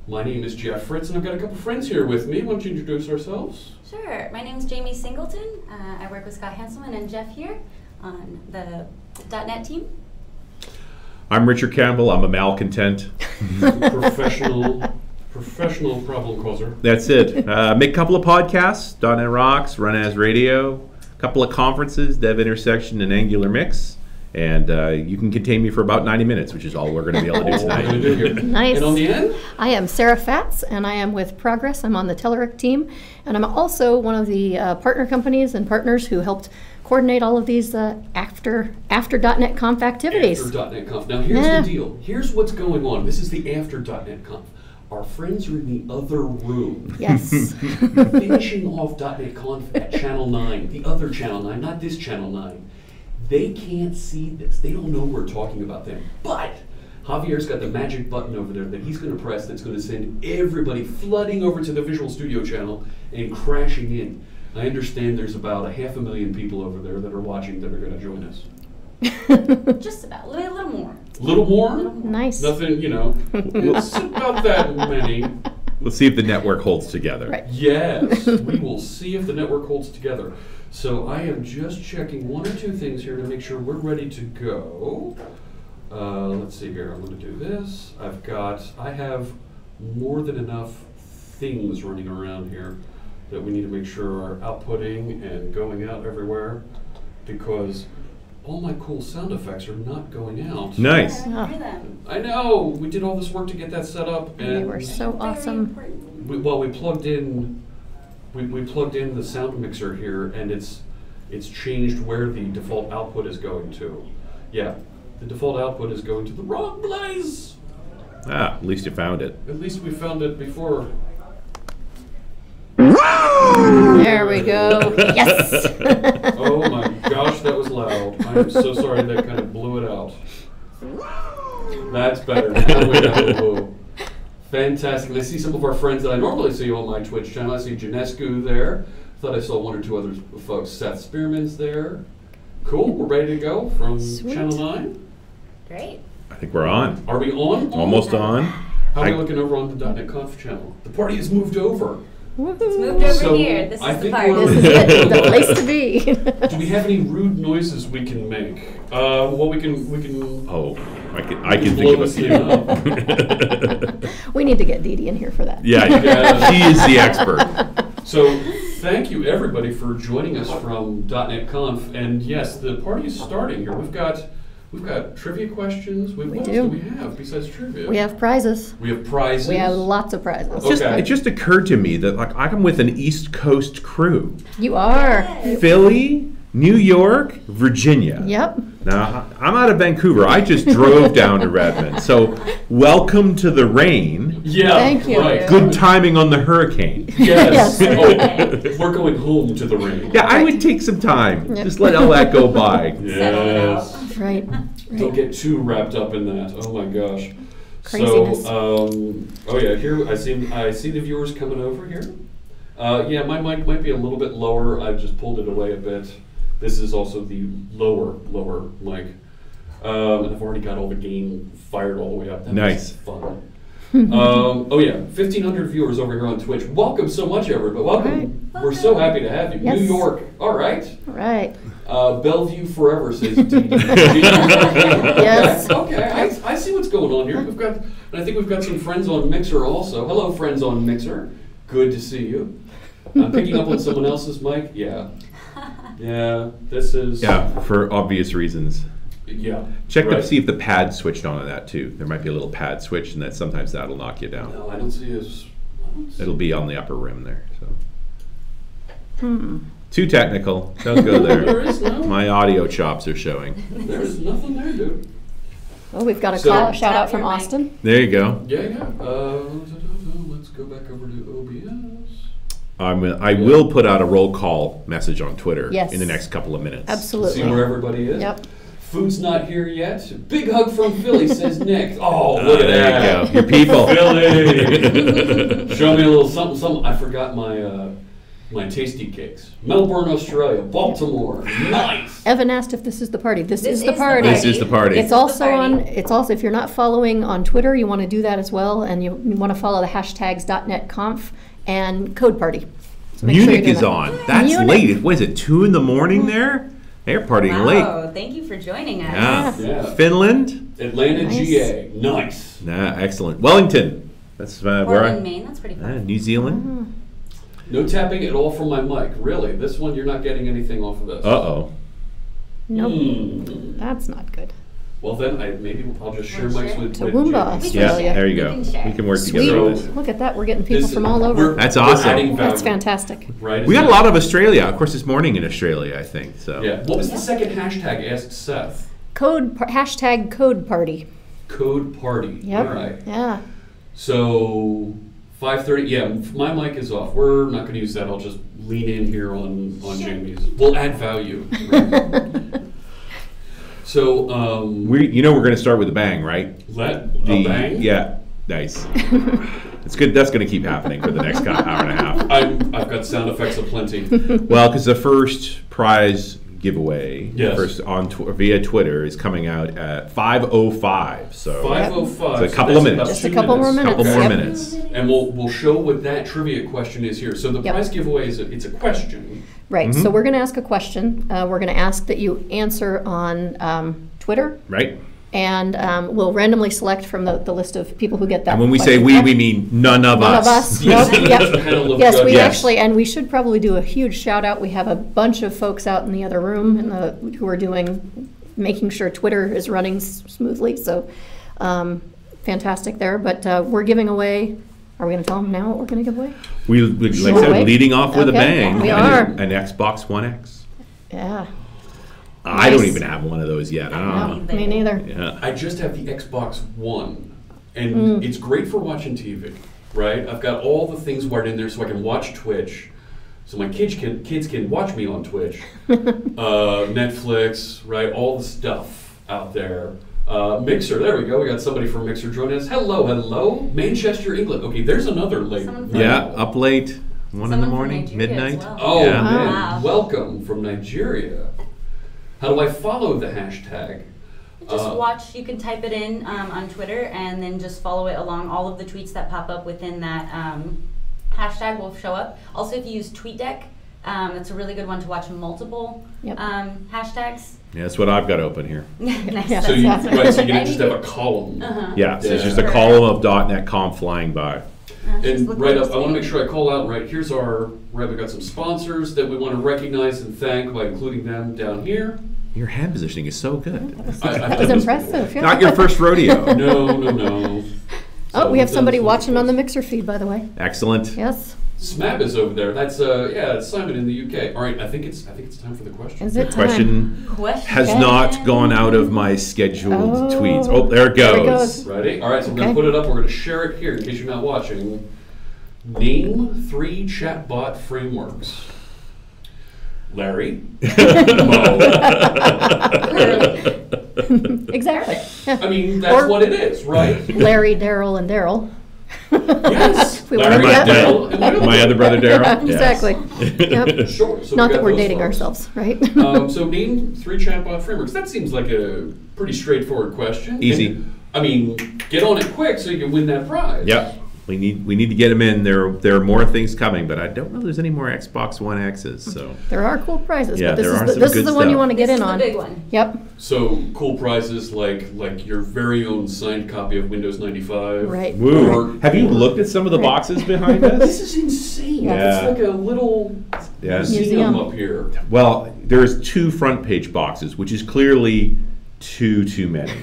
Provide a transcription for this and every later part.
My name is Jeff Fritz, and I've got a couple friends here with me. Why don't you introduce ourselves? Sure. My name is Jamie Singleton. I work with Scott Hanselman and Jeff here on the .NET team. I'm Richard Campbell. I'm a malcontent. Professional problem causer. That's it. Make a couple of podcasts, .NET Rocks, Run As Radio, a couple of conferences, Dev Intersection and Angular Mix. And you can contain me for about 90 minutes, which is all we're going to be able to do tonight. Nice. And on the end? I am Sarah Fatz, and I am with Progress. I'm on the Telerik team, and I'm also one of the partner companies and partners who helped coordinate all of these after .NET Conf activities. After .NET Conf. Now here's the deal. Here's what's going on. This is the after .NET Conf. Our friends are in the other room. Yes. Finishing off .NET Conf at Channel 9, the other Channel 9, not this Channel 9. They can't see this. They don't know we're talking about them. But Javier's got the magic button over there that he's going to press that's going to send everybody flooding over to the Visual Studio channel and crashing in. I understand there's about 500,000 people over there that are watching that are going to join us. Just about. A little more. A little more? Nice. Nothing, it's about that many. We'll see if the network holds together. Right. Yes, we will see if the network holds together. So I am just checking one or two things here to make sure we're ready to go. Let's see here, I'm going to do this. I have more than enough things running around here that we need to make sure are outputting and going out everywhere, because all my cool sound effects are not going out. Nice. Yeah, I hear them. I know, we did all this work to get that set up, and They were so Very awesome. important. we plugged in. We plugged in the sound mixer here, and it's changed where the default output is going to. Yeah, the default output is going to the wrong place. At least you found it. At least we found it before. There we go. Yes. Oh my gosh, that was loud. I am so sorry that kind of blew it out. That's better. Now we have a woo. Fantastic. And I see some of our friends that I normally see on my Twitch channel. I see Janescu there. Thought I saw one or two other folks. Seth Spearman's there. Cool. We're ready to go from Sweet. Channel 9. Great. I think we're on. Are we on? Almost on. How are we looking over on the .NET Conf channel? The party has moved over. It's moved over So, here. This I is the think part. we're- This is it. The place to be. Do we have any rude noises we can make? Well, we can. Oh, I can think of a few. We need to get Dee Dee in here for that. Yeah, Yeah. she is the expert. So, thank you everybody for joining us from .NET Conf. And yes, the party is starting here. We've got trivia questions. What else do we have besides trivia? We have prizes. We have prizes. We have lots of prizes. Okay. It just occurred to me that I'm with an East Coast crew. You are. Yes. Philly, New York, Virginia. Yep. Now, I'm out of Vancouver. I just drove down to Redmond. So, welcome to the rain. Yeah, Thank you. right. Good timing on the hurricane. Yes. Yes. Oh, we're going home to the rain. Yeah, I would take some time. Yep. Just let all that go by. Settle it out. Yes. Right. Don't get too wrapped up in that. Oh my gosh. Craziness. So, oh yeah, here I see the viewers coming over here. Yeah, my mic might be a little bit lower. I've just pulled it away a bit. This is also the lower mic. And I've already got all the gain fired all the way up. That Nice. was fun. Oh yeah, 1,500 viewers over here on Twitch. Welcome so much, everybody. Welcome. Right. We're so happy to have you. Yes. New York. All right. All right. Bellevue forever, says Dee. Yes. Okay. I see what's going on here. I think we've got some friends on Mixer also. Hello, friends on Mixer. Good to see you. I'm picking up on someone else's mic. Yeah. Yeah. This is. Yeah, for obvious reasons. Yeah. Check right. to see if the pad switched on that too. There might be a little pad switch, and sometimes that'll knock you down. No, I don't see his. It'll be on the upper rim there. So. Too technical. Don't go there. There is no. My audio chops are showing. There is nothing there, dude. Oh, we've got a So- call, shout out from Your mic. Austin. There you go. Yeah. Let's go back over to OBS. I will put out a roll call message on Twitter Yes. in the next couple of minutes. Absolutely. See where everybody is. Yep. Food's not here yet. Big hug from Philly, says Nick. Oh, look at There that. you go. Your people. Philly. Show me a little something. I forgot my my tasty cakes. Melbourne, Australia, Baltimore, nice. Evan asked if this is the party. This is the the party. This is the party. It's also on. It's also, if you're not following on Twitter, you want to do that as well, and you want to follow the hashtags .NETConf and Code Party. So make sure Munich you do is that. on. That's Munich. late. What is it, 2 in the morning there? They're partying late. Wow, thank you for joining us. Yeah. Yeah. Finland? Atlanta, Nice. GA, nice. Nah, excellent. Wellington. That's where Portland, Maine, that's pretty fun. New Zealand. No tapping at all from my mic. Really, this one you're not getting anything off of this. Uh-oh. Nope, Hmm. that's not good. Well then, maybe I'll just share Wanna mics share? with Toowoomba, James. Yeah, Australia. there you We go. can share. We can work Sweet. together on this. Look at that. We're getting people This- from all over. we're- That's we're awesome. adding That's value, fantastic. Right? We got a lot of Australia. Of course, this morning in Australia, I think. So. Yeah. What was the second hashtag? Asked Seth. Hashtag Code Party. Code party. Yep. All right. Yeah. So 5:30. Yeah, my mic is off. We're not going to use that. I'll just lean in here on Jamie's. We'll add value. Right? So We're going to start with a bang, right? let a bang. Yeah, nice. It's good. That's going to keep happening for the next hour and a half. I've got sound effects aplenty. Well, because the first prize giveaway, Yes. first on via Twitter, is coming out at 5:05. So 5:05. It's a couple of that's minutes. about Just a 2 couple more minutes. couple more Yep. minutes. And we'll show what that trivia question is here. So the Yep. prize giveaway is it's a question. Right. Mm-hmm. So we're going to ask a question. We're going to ask that you answer on Twitter, Right? and we'll randomly select from the list of people who get that. And when we say question. we mean none of None us. of us. Yes. Nope. Yep. Panel of Yes, we judges. Yes. actually, and we should probably do a huge shout out. We have a bunch of folks out in the other room who are making sure Twitter is running smoothly. So fantastic there. But we're giving away. Are we going to tell them now what we're going to give away? We like I Sure. said, leading off with a Okay. bang. We an- are. An Xbox One X. Yeah. I don't Nice. even have one of those yet. I No, don't know. me neither. Yeah. I just have the Xbox One, and Mm. it's great for watching TV, right? I've got all the things wired in there so I can watch Twitch, so my kids can watch me on Twitch, Netflix, right? All the stuff out there. Mixer, there we go. We got somebody from Mixer joining us. Hello, Manchester, England. Okay, there's another late. Someone from- Yeah, up late, 1 in the Someone from morning, Nigeria as midnight. well. Oh Yeah. man, Wow. welcome from Nigeria. How do I follow the hashtag? Just watch, you can type it in on Twitter and then just follow it along. All of the tweets that pop up within that hashtag will show up. Also, if you use TweetDeck, it's a really good one to watch multiple Yep. hashtags. Yeah, that's what I've got open here. Nice. Yeah. So you, That's right, so you can And just you have a column. Uh-huh. Yeah, so it's Yeah. just a column of .NET Conf flying by. And right up, I want to make sure I call out, right, here's our, right, we've got some sponsors that we want to recognize and thank by including them down here. Your hand positioning is so good. I've That done was this impressive. before. Yeah. Not your first rodeo. No. Oh, So we have we've somebody done some watching on the things. Mixer feed, by the way. Excellent. Yes. SMAP is over there. That's it's Simon in the UK. All right, I think it's time for the question. Is The it time? question has Okay. not gone out of my scheduled Oh. tweets. Oh, there it There it goes. goes. Ready? All right, so we're Okay. going to put it up. We're going to share it here in case you're not watching. Name 3 chatbot frameworks. Larry. Mo. Exactly. I mean, that's Or- what it is, right? Larry, Daryl, and Daryl. Yes. We Larry, wanna do that. Daryl, and Will. My other brother Daryl. Exactly. Yep. Sure. So we Not got that we're those dating folks. ourselves, right? So name 3 chatbot frameworks. That seems like a pretty straightforward question. Easy. And, I mean, get on it quick so you can win that prize. Yep. We need to get them in. There are more things coming, but I don't know if there's any more Xbox One X's. So There are cool prizes, Yeah, but this there is are the, some this good is the one you stuff. want to get This in is the on. big one. Yep. So cool prizes like your very own signed copy of Windows 95. Right. woo. Have you looked at some of the boxes behind us? This is insane. Yeah. It's like a little Yeah. museum Museum. up here. Well, there's 2 front page boxes, which is clearly too many.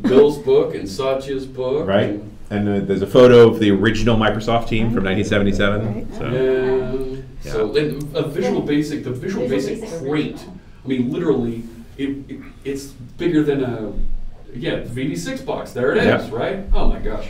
Bill's book and Satya's book. Right? And there's a photo of the original Microsoft team from 1977. Right. So. Yeah. So and a Visual Basic, the Visual Basic crate. I mean, literally, it's bigger than a VD6 box. There it is, Yeah. right? Oh my gosh.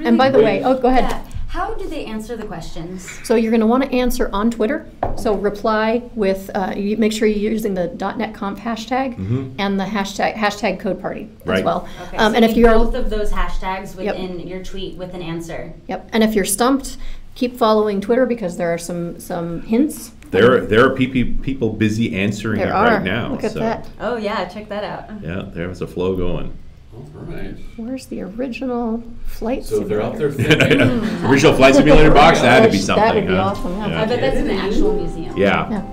And by the Wait. way, oh, go ahead. Yeah. How do they answer the questions? So you're going to want to answer on Twitter. So reply with, you make sure you're using the .NET Conf hashtag and the hashtag code party Right. as well. Okay, so And if you you're both of those hashtags within your tweet with an answer. Yep. And if you're stumped, keep following Twitter because there are some hints. There are people busy answering There it are. right now. Look at so, that. Oh yeah, check that out. Yeah, there was a flow going. All right. Where's the original flight So they're out there simulator? thinking. Original flight simulator box, that had to be something. That would be huh? awesome, yeah. I bet that's in the actual museum. Yeah. Yeah.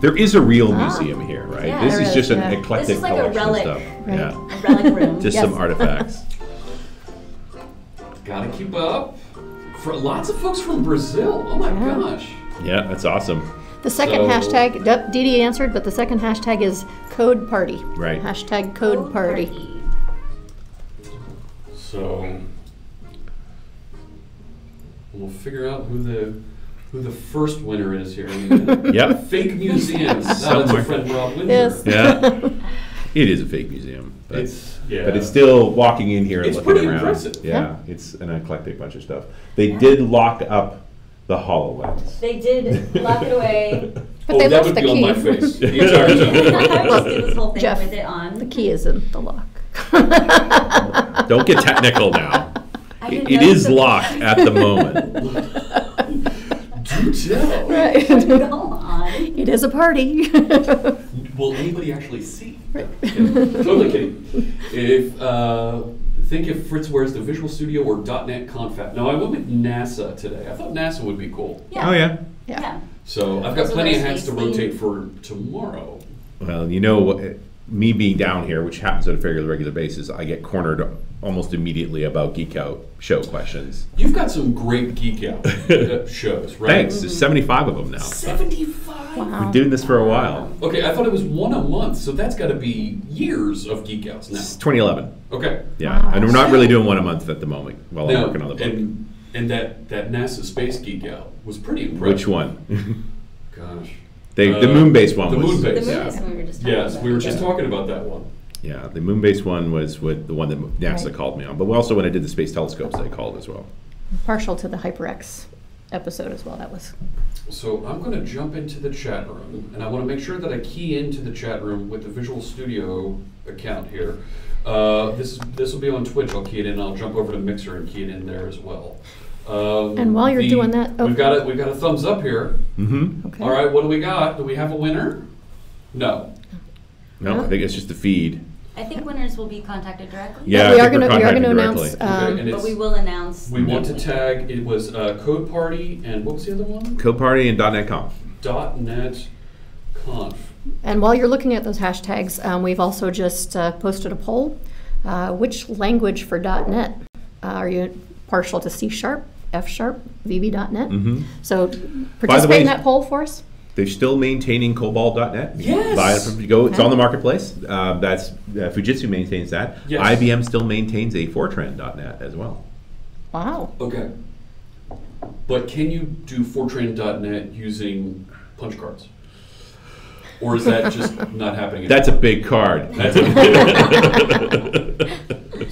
There is a real museum here, right? Yeah, this there is is, just an yeah. eclectic This is like a collection relic. of stuff. Right. Yeah. A relic room. Just Yes. some artifacts. Gotta keep up. For lots of folks from Brazil. Oh my Yeah. gosh. Yeah, that's awesome. The second So- hashtag, Dee Dee answered, but the second hashtag is code party. Right. Hashtag code party. So we'll figure out who the first winner is here. Yep. Fake museums. That's Somewhere. our friend Rob Windsor. Yes. Yeah. It is a fake museum. But But it's still walking in here and It's looking pretty around. impressive. Yeah, it's an eclectic bunch of stuff. They did lock up the HoloLens. They did lock it away. But they that left would the be on key. my face the entire time. I just did this whole thing Jeff, with it on. The key is in the lock. Don't get technical now. I didn't It know is the- locked at the moment. Do tell. Right. Go on. It is a party. Will anybody actually see? Kidding. Totally kidding. Think if Fritz wears the Visual Studio or .NET Confab. No, I went with NASA today. I thought NASA would be cool. Yeah. Oh, yeah. Yeah. So I've got Those are plenty of nice hats to theme. rotate for tomorrow. Well, you know, me being down here, which happens on a fairly regular basis, I get cornered almost immediately about Geek Out show questions. You've got some great Geek Out shows, right? Thanks. There's 75 of them now. 75? Wow. We're doing this for a while. Okay, I thought it was one a month, so that's got to be years of Geek Outs It's now. 2011. Okay. Yeah, Wow. and we're not really doing one a month at the moment while I'm Now, working on the book. and that NASA Space Geek Out was pretty impressive. Which one? Gosh. The moon-based one The was... The moon-based. movie Yeah. is we were just talking Yes, about. we were just Yeah. talking about that one. Yeah, the moon-based one was with the one that NASA Right. called me on. But also when I did the space telescopes, they called as well. Partial to the HyperX episode as well. That was So I'm going to jump into the chat room, and I want to make sure that I key into the chat room with the Visual Studio account here. This will be on Twitch. I'll key it in. I'll jump over to Mixer and key it in there as well. And while you're doing that- oh. we've got a thumbs up here. Mm-hmm. okay. All right, what do we got? Do we have a winner? No. No, I think it's just the feed. I think winners will be contacted directly. Yeah, we I are think we're going to contacting announce. directly. Okay, and But it's, we will announce. we want to the tag. It was Code Party and what was the other one? Code Party and .NET Conf. .NET Conf. And while you're looking at those hashtags, we've also just posted a poll. Which language for .NET are you partial to C#, F#, VB.NET? Mm-hmm. So participate way- in that poll for us. They're still maintaining COBOL.NET. You can Yes! buy it from Go. It's Okay. on the marketplace. That's Fujitsu maintains that. Yes. IBM still maintains a Fortran.NET as well. Wow. Okay. But can you do Fortran.NET using punch cards? Or is that just not happening? That's a big card. That's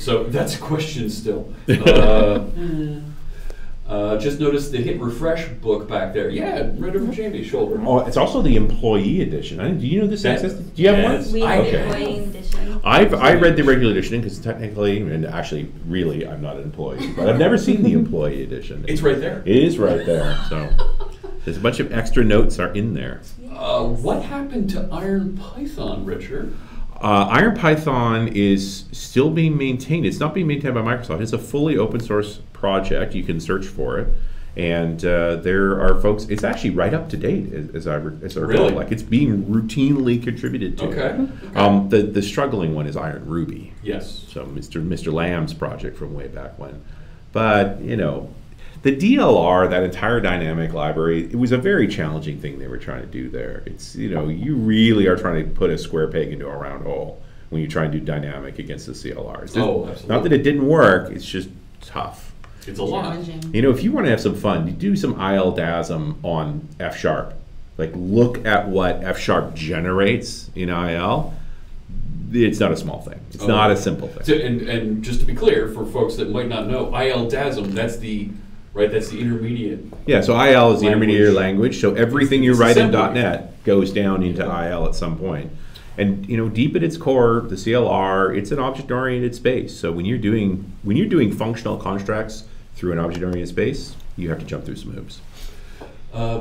so that's a question still. Just noticed the hit refresh book back there. Yeah, right over Jamie's shoulder. Oh, it's also the employee edition. Do you know this That- exists? Do you have yes. one? We have Okay. the employee edition. I read the regular edition because technically, and actually, really, I'm not an employee, but I've never seen the employee edition. It's right there. It is right there. So there's a bunch of extra notes are in there. What happened to Iron Python, Richard? Iron Python is still being maintained. It's not being maintained by Microsoft. It's a fully open source project. You can search for it. And there are folks, it's actually right up to date as I recall. Really? Like it's being routinely contributed to. Okay. The struggling one is Iron Ruby. Yes. So Mr. Lamb's project from way back when. But, you know, the DLR, that entire dynamic library, it was a very challenging thing they were trying to do there. It's, you know, you really are trying to put a square peg into a round hole when you try and do dynamic against the CLRs. Oh, absolutely. Not that it didn't work, it's just tough. It's a lot. Challenging. You know, if you want to have some fun, you do some IL-DASM on F#. Like, look at what F# generates in IL. It's not a small thing. It's not a simple thing. So, and just to be clear, for folks that might not know, IL-DASM, that's the right? That's the intermediate. Yeah, so IL is the intermediate Language. language, so everything you It's write in assembly. .NET goes down into Yeah. IL at some point. And deep at its core, the CLR, it's an object-oriented space. So when you're doing functional constructs through an object-oriented space, you have to jump through some hoops.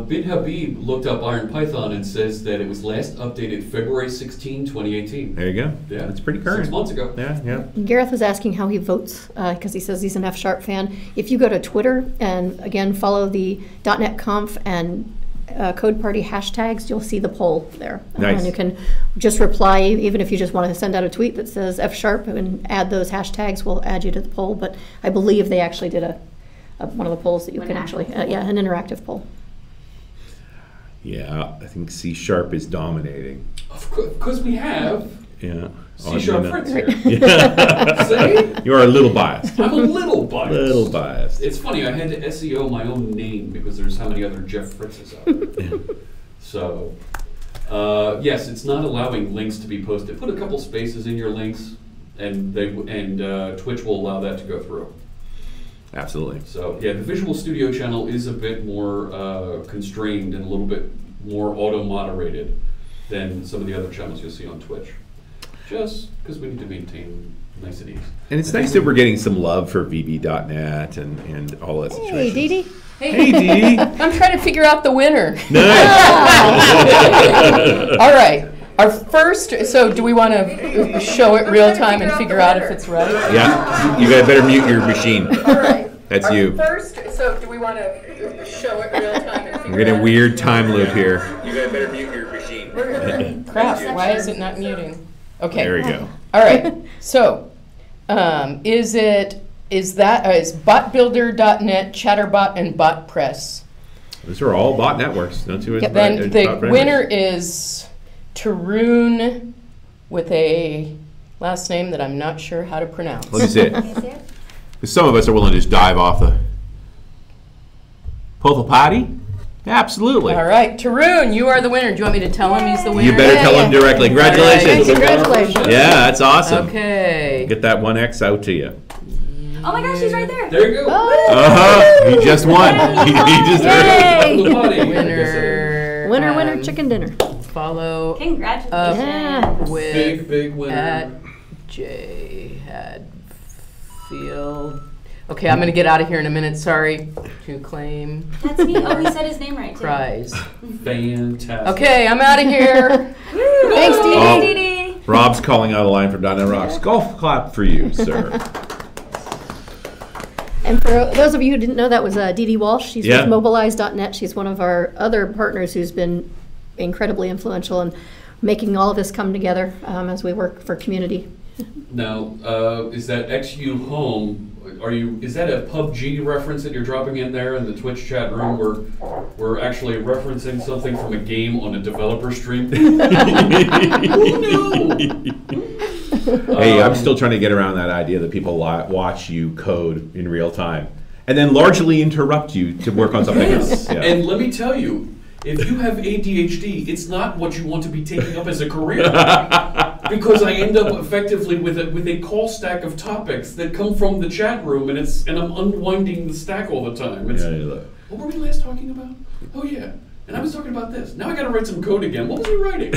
Bin Habib looked up IronPython and says that it was last updated February 16, 2018. There you go. Yeah, That's pretty current. 6 months ago. Yeah. Gareth was asking how he votes because he says he's an F# fan. If you go to Twitter and again follow the .NET Conf and Code Party hashtags, you'll see the poll there. Nice. And you can just reply, even if you just want to send out a tweet that says F# and add those hashtags, we'll add you to the poll. But I believe they actually did one of the polls that you An can actually, actual poll. an interactive poll. Yeah, I think C# is dominating. Of course, because we have Yeah. C# Oddly Fritz enough. here. Yeah. See? You are a little biased. I'm a little biased. Little biased. It's funny, I had to SEO my own name because there's how many other Jeff Fritzes out there. So, yes, it's not allowing links to be posted. Put a couple spaces in your links, and Twitch will allow that to go through. Absolutely. So, yeah, the Visual Studio channel is a bit more constrained and a little bit more auto-moderated than some of the other channels you'll see on Twitch. Just because we need to maintain niceties. And it's nice that we're getting some love for VB.net and all that situation. Hey, Dee Dee. Hey, Dee. I'm trying to figure out the winner. Nice. All right. Our first, so do we want to show it real time and figure out if it's right? Yeah, you guys better mute your machine. All right. That's Our you. First, so do we want to show it real time and figure We're getting out a weird time loop here. You guys better mute your machine. Crap, why is it not muting? Okay. There we go. All right. So, is botbuilder.net, Chatterbot, and BotPress? Those are all bot networks. Don't you? Yep. Then the winner is Tarun with a last name that I'm not sure how to pronounce. Let me see it. Can you see it? 'Cause some of us are willing to just dive off the potty. Absolutely. All right, Tarun, you are the winner. Do you want me to tell him he's the winner? You better tell him directly. Congratulations. Congratulations. Yeah, that's awesome. Okay. Get that 1X out to you. Oh my gosh, she's right there. There you go. Uh-huh. He just won. He just Yay. The body. Winner. Winner, chicken dinner. Follow Congratulations. Yeah. with Big winner. at J Hadfield. Okay, I'm going to get out of here in a minute. Sorry to claim That's neat. Oh, we said his name right, too. prize. Fantastic. Okay, I'm out of here. Thanks, Dee Oh. Dee. Dee Dee. Rob's calling out a line from .NET Rocks. Golf clap for you, sir. And for those of you who didn't know, that was Dee Dee Walsh. She's Yeah. with Mobilize.net. She's one of our other partners who's been incredibly influential in making all of this come together as we work for community. Now, is that XU Home? Is that a PUBG reference that you're dropping in there in the Twitch chat room? We're actually referencing something from a game on a developer stream. Who knew? Hey, I'm still trying to get around that idea that people watch you code in real time and then largely interrupt you to work on something else. Yeah. And let me tell you, if you have ADHD, it's not what you want to be taking up as a career. Because I end up effectively with a call stack of topics that come from the chat room, and I'm unwinding the stack all the time. It's, Yeah, look. what were we last talking about? Oh yeah, and I was talking about this. Now I got to write some code again. What was he writing?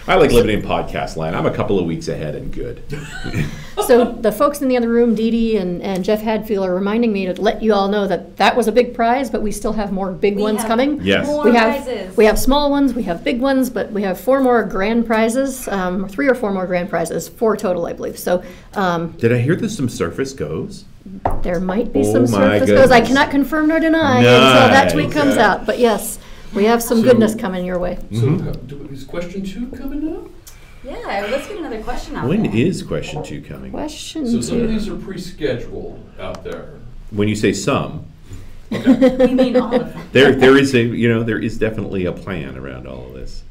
I like living in podcast land. I'm a couple of weeks ahead and good. So the folks in the other room, Dee Dee and Jeff Hadfield, are reminding me to let you all know that was a big prize, but we still have more big We ones have coming. Yes. More We have prizes. we have small ones, we have big ones, but we have 4 more grand prizes, 3 or 4 more grand prizes, 4 total, I believe. So Did I hear there's some Surface Goes? there might be Oh some my surface goes. I goodness. cannot confirm nor deny until that tweet Nice. comes out. But yes, we have some So- goodness coming your way. Mm-hmm. So is question 2 coming up? Yeah, let's get another question out When there. is question 2 coming? Question So some of 2. these are pre-scheduled out there. When you say some, We mean all of them. there is definitely a plan around all of this.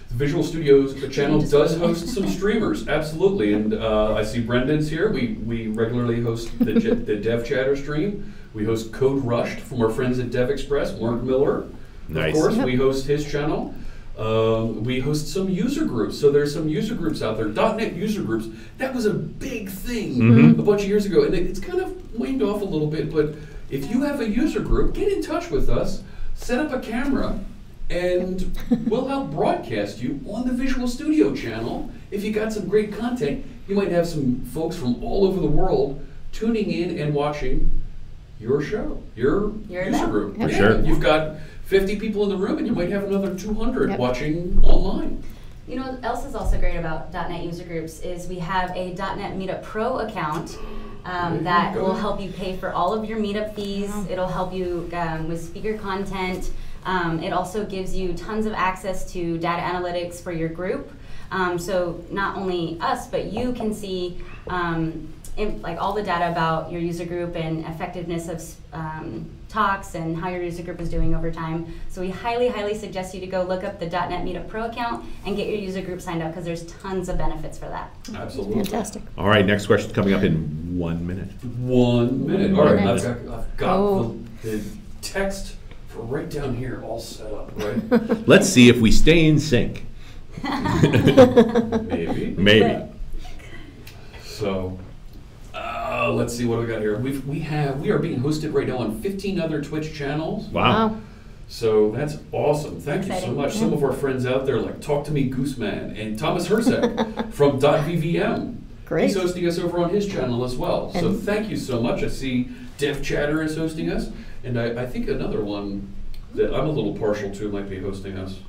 The Visual Studios channel does host some streamers, absolutely. And I see Brendan's here. We regularly host the Dev Chatter stream. We host Code Rushed from our friends at Dev Express, Mark Miller. Nice. Of course, Yep. we host his channel. We host some user groups. So there's some user groups out there. .NET user groups. That was a big thing Mhm. a bunch of years ago. And it's kind of waned off a little bit, but if you have a user group, get in touch with us, set up a camera, and we'll help broadcast you on the Visual Studio channel. If you got some great content, you might have some folks from all over the world tuning in and watching your show, your user group. Yep. Yeah, Sure. you've got 50 people in the room, and you might have another 200 Yep. watching online. You know what else is also great about .NET user groups is we have a .NET Meetup Pro account that will help you pay for all of your meetup fees. It'll help you with speaker content. It also gives you tons of access to data analytics for your group. So not only us, but you can see like all the data about your user group and effectiveness of talks and how your user group is doing over time. So we highly, highly suggest you to go look up the .NET Meetup Pro account and get your user group signed up because there's tons of benefits for that. Absolutely. Fantastic. All right, next question coming up in 1 minute. 1 minute. All right, minute. I've got Oh. the text for right down here all set up, right? Let's see if we stay in sync. Maybe. Maybe. So, let's see what we got here. We are being hosted right now on 15 other Twitch channels. Wow. So that's awesome. Thank you so Exciting. much. Some of our friends out there, like Talk to Me Gooseman and Thomas Herzek from .vvm. Great. He's hosting us over on his channel as well. So And- thank you so much. I see Dev Chatter is hosting us, and I think another one that I'm a little partial to might be hosting us.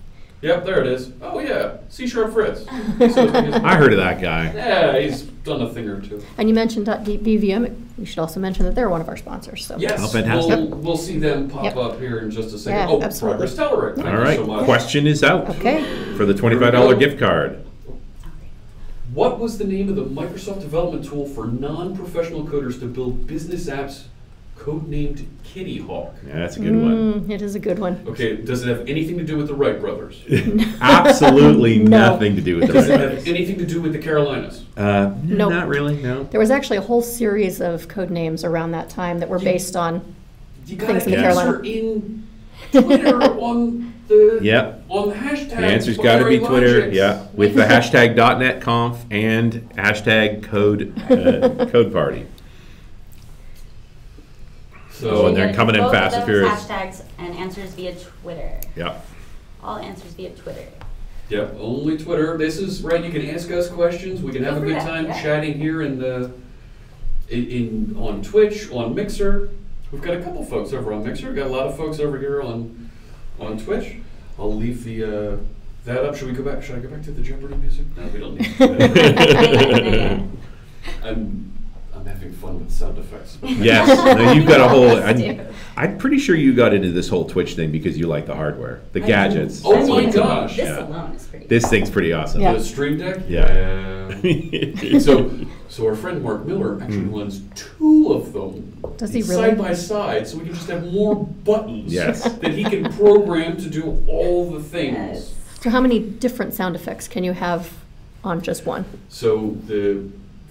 Yep, there it is. Oh yeah, C# Fritz. He's hosting us. I heard of that guy. Yeah, he's done a thing or two. And you mentioned .bvm. We should also mention that they're one of our sponsors. So. Yes, Oh, fantastic. we'll see them pop Yep. up here in just a second. Yeah, Oh, absolutely. Progress Telerik. Thank All you right, so much. question is out Okay. for the Here we $25 go. gift card. What was the name of the Microsoft development tool for non-professional coders to build business apps codenamed Kitty Hawk? Yeah, that's a good one. It is a good one. Okay, does it have anything to do with the Wright brothers? Absolutely No. nothing to do with Does it the have anything to do with the Carolinas? Nope. Not really, no. There was actually a whole series of code names around that time that were based on. You Things gotta in the answer Carolina. in Twitter on the Yep. on the hashtag. The answer's got to be Binary Twitter, Logics. yeah, with the hashtag .NETConf and hashtag code party. So and they're coming in Both fast of and those furious. hashtags and answers via Twitter. Yep. All answers via Twitter. Yep, only Twitter. This is right. You can ask us questions. We can have a Feel good free to, time yeah. chatting here in on Twitch, on Mixer. We've got a couple folks over on Mixer. We've got a lot of folks over here on Twitch. I'll leave the that up. Should we go back? Should I go back to the Jeopardy music? No, we don't need to. I'm having fun with sound effects. Yes, no, you've got a whole. Yes, dude. I'm pretty sure you got into this whole Twitch thing because you like the hardware, the gadgets. Oh That's my what- gosh. This Yeah. alone is pretty This thing's pretty awesome. Yeah. The Stream Deck? Yeah. Yeah. So our friend Mark Miller actually runs two of them Does he side really? by side, so we can just have more buttons Yes. that he can program to do all the things. Yes. So how many different sound effects can you have on just one? So the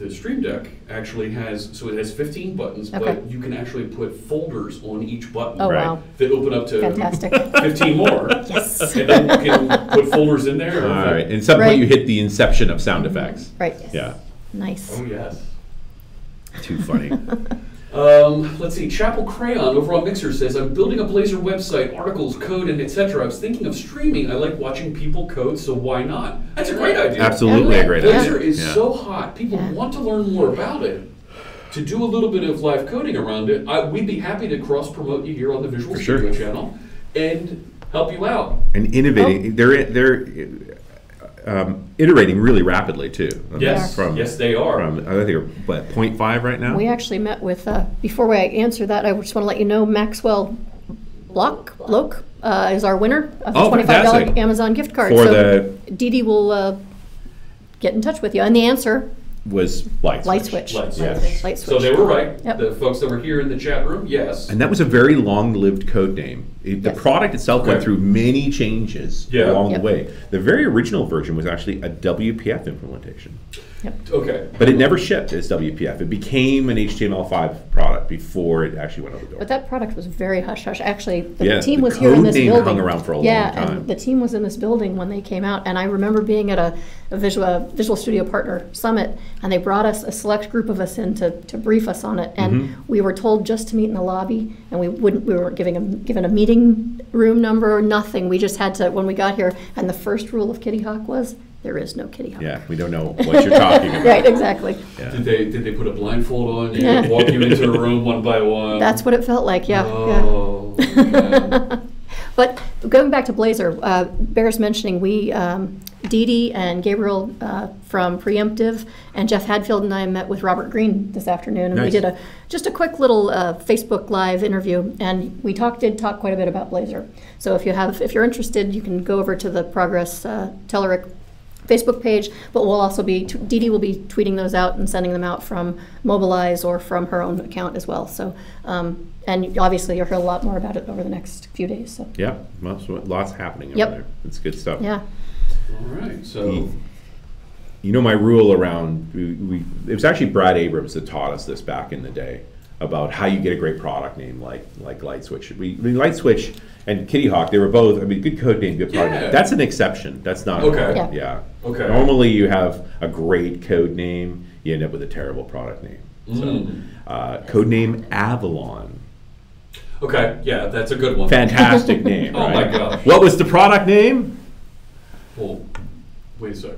Stream Deck actually has, so it has 15 buttons, Okay. but you can actually put folders on each button Oh, Right. wow. that open up to Fantastic. 15 more. Yes. And then you can put folders in there. All right, and at some point Right. you hit the inception of sound effects. Right. Yeah, Nice. Oh, yes. too funny. Let's see. Chapel Crayon over on Mixer says, I'm building a Blazor website, articles, code, and etc. I was thinking of streaming. I like watching people code, so why not? That's a great idea. Absolutely a great Blazor idea. is Yeah. so hot. People Yeah. want to learn more about it. To do a little bit of live coding around it, we'd be happy to cross-promote you here on the Visual For sure. Studio channel and help you out. And innovating, they're iterating really rapidly too. I mean, Yes, from, yes, they are. From, I think they're what 0.5 right now. We actually met with, before I answer that, I just want to let you know Maxwell Bloch is our winner of the Oh, $25 fantastic. Amazon gift card. For so Dee Dee will get in touch with you. And the answer, was light light switch. switch. Light Yeah. switch. Light switch. So they were right. Yep. The folks that were here in the chat room, yes. And that was a very long-lived code name. The Yes. product itself went Okay. through many changes Yeah. along Yep. the way. The very original version was actually a WPF implementation, Okay. but it never shipped as WPF. It became an HTML5 product before it actually went out the door. But that product was very hush-hush. Actually, the Yeah, team the was here in code this name building. hung around for a long time. And the team was in this building when they came out. And I remember being at a Visual Studio Partner Summit, and they brought us a select group of us in to brief us on it. And we were told just to meet in the lobby, and we weren't given a meeting room number or nothing. We just had to, when we got here, and the first rule of Kitty Hawk was, there is no Kitty Hawk. Yeah, we don't know what you're talking about. Right, exactly. Yeah. Did they put a blindfold on you, walk you into a room one by one? That's what it felt like, yeah. Oh, yeah. But going back to Blazor, bears mentioning Dee Dee and Gabriel from Preemptive and Jeff Hadfield and I met with Robert Green this afternoon, and Nice. we did just a quick little Facebook Live interview, and we did talk quite a bit about Blazor. So if you're interested, you can go over to the Progress Telerik Facebook page, but we'll also Dee Dee will be tweeting those out and sending them out from Mobilize or from her own account as well. So, and obviously you'll hear a lot more about it over the next few days. So. Yeah, lots happening over Yep. there. It's good stuff. Yeah. all right. So You know my rule around, it was actually Brad Abrams that taught us this back in the day about how you get a great product name like Light Switch. Light Switch and Kitty Hawk, they were both, good code name, good product name. That's an exception. That's not Okay. a, yeah. Okay. Normally you have a great code name, you end up with a terrible product name. So, code name Avalon. okay, yeah, that's a good one. Fantastic name, Oh right? my gosh. What was the product name? Well, wait a sec.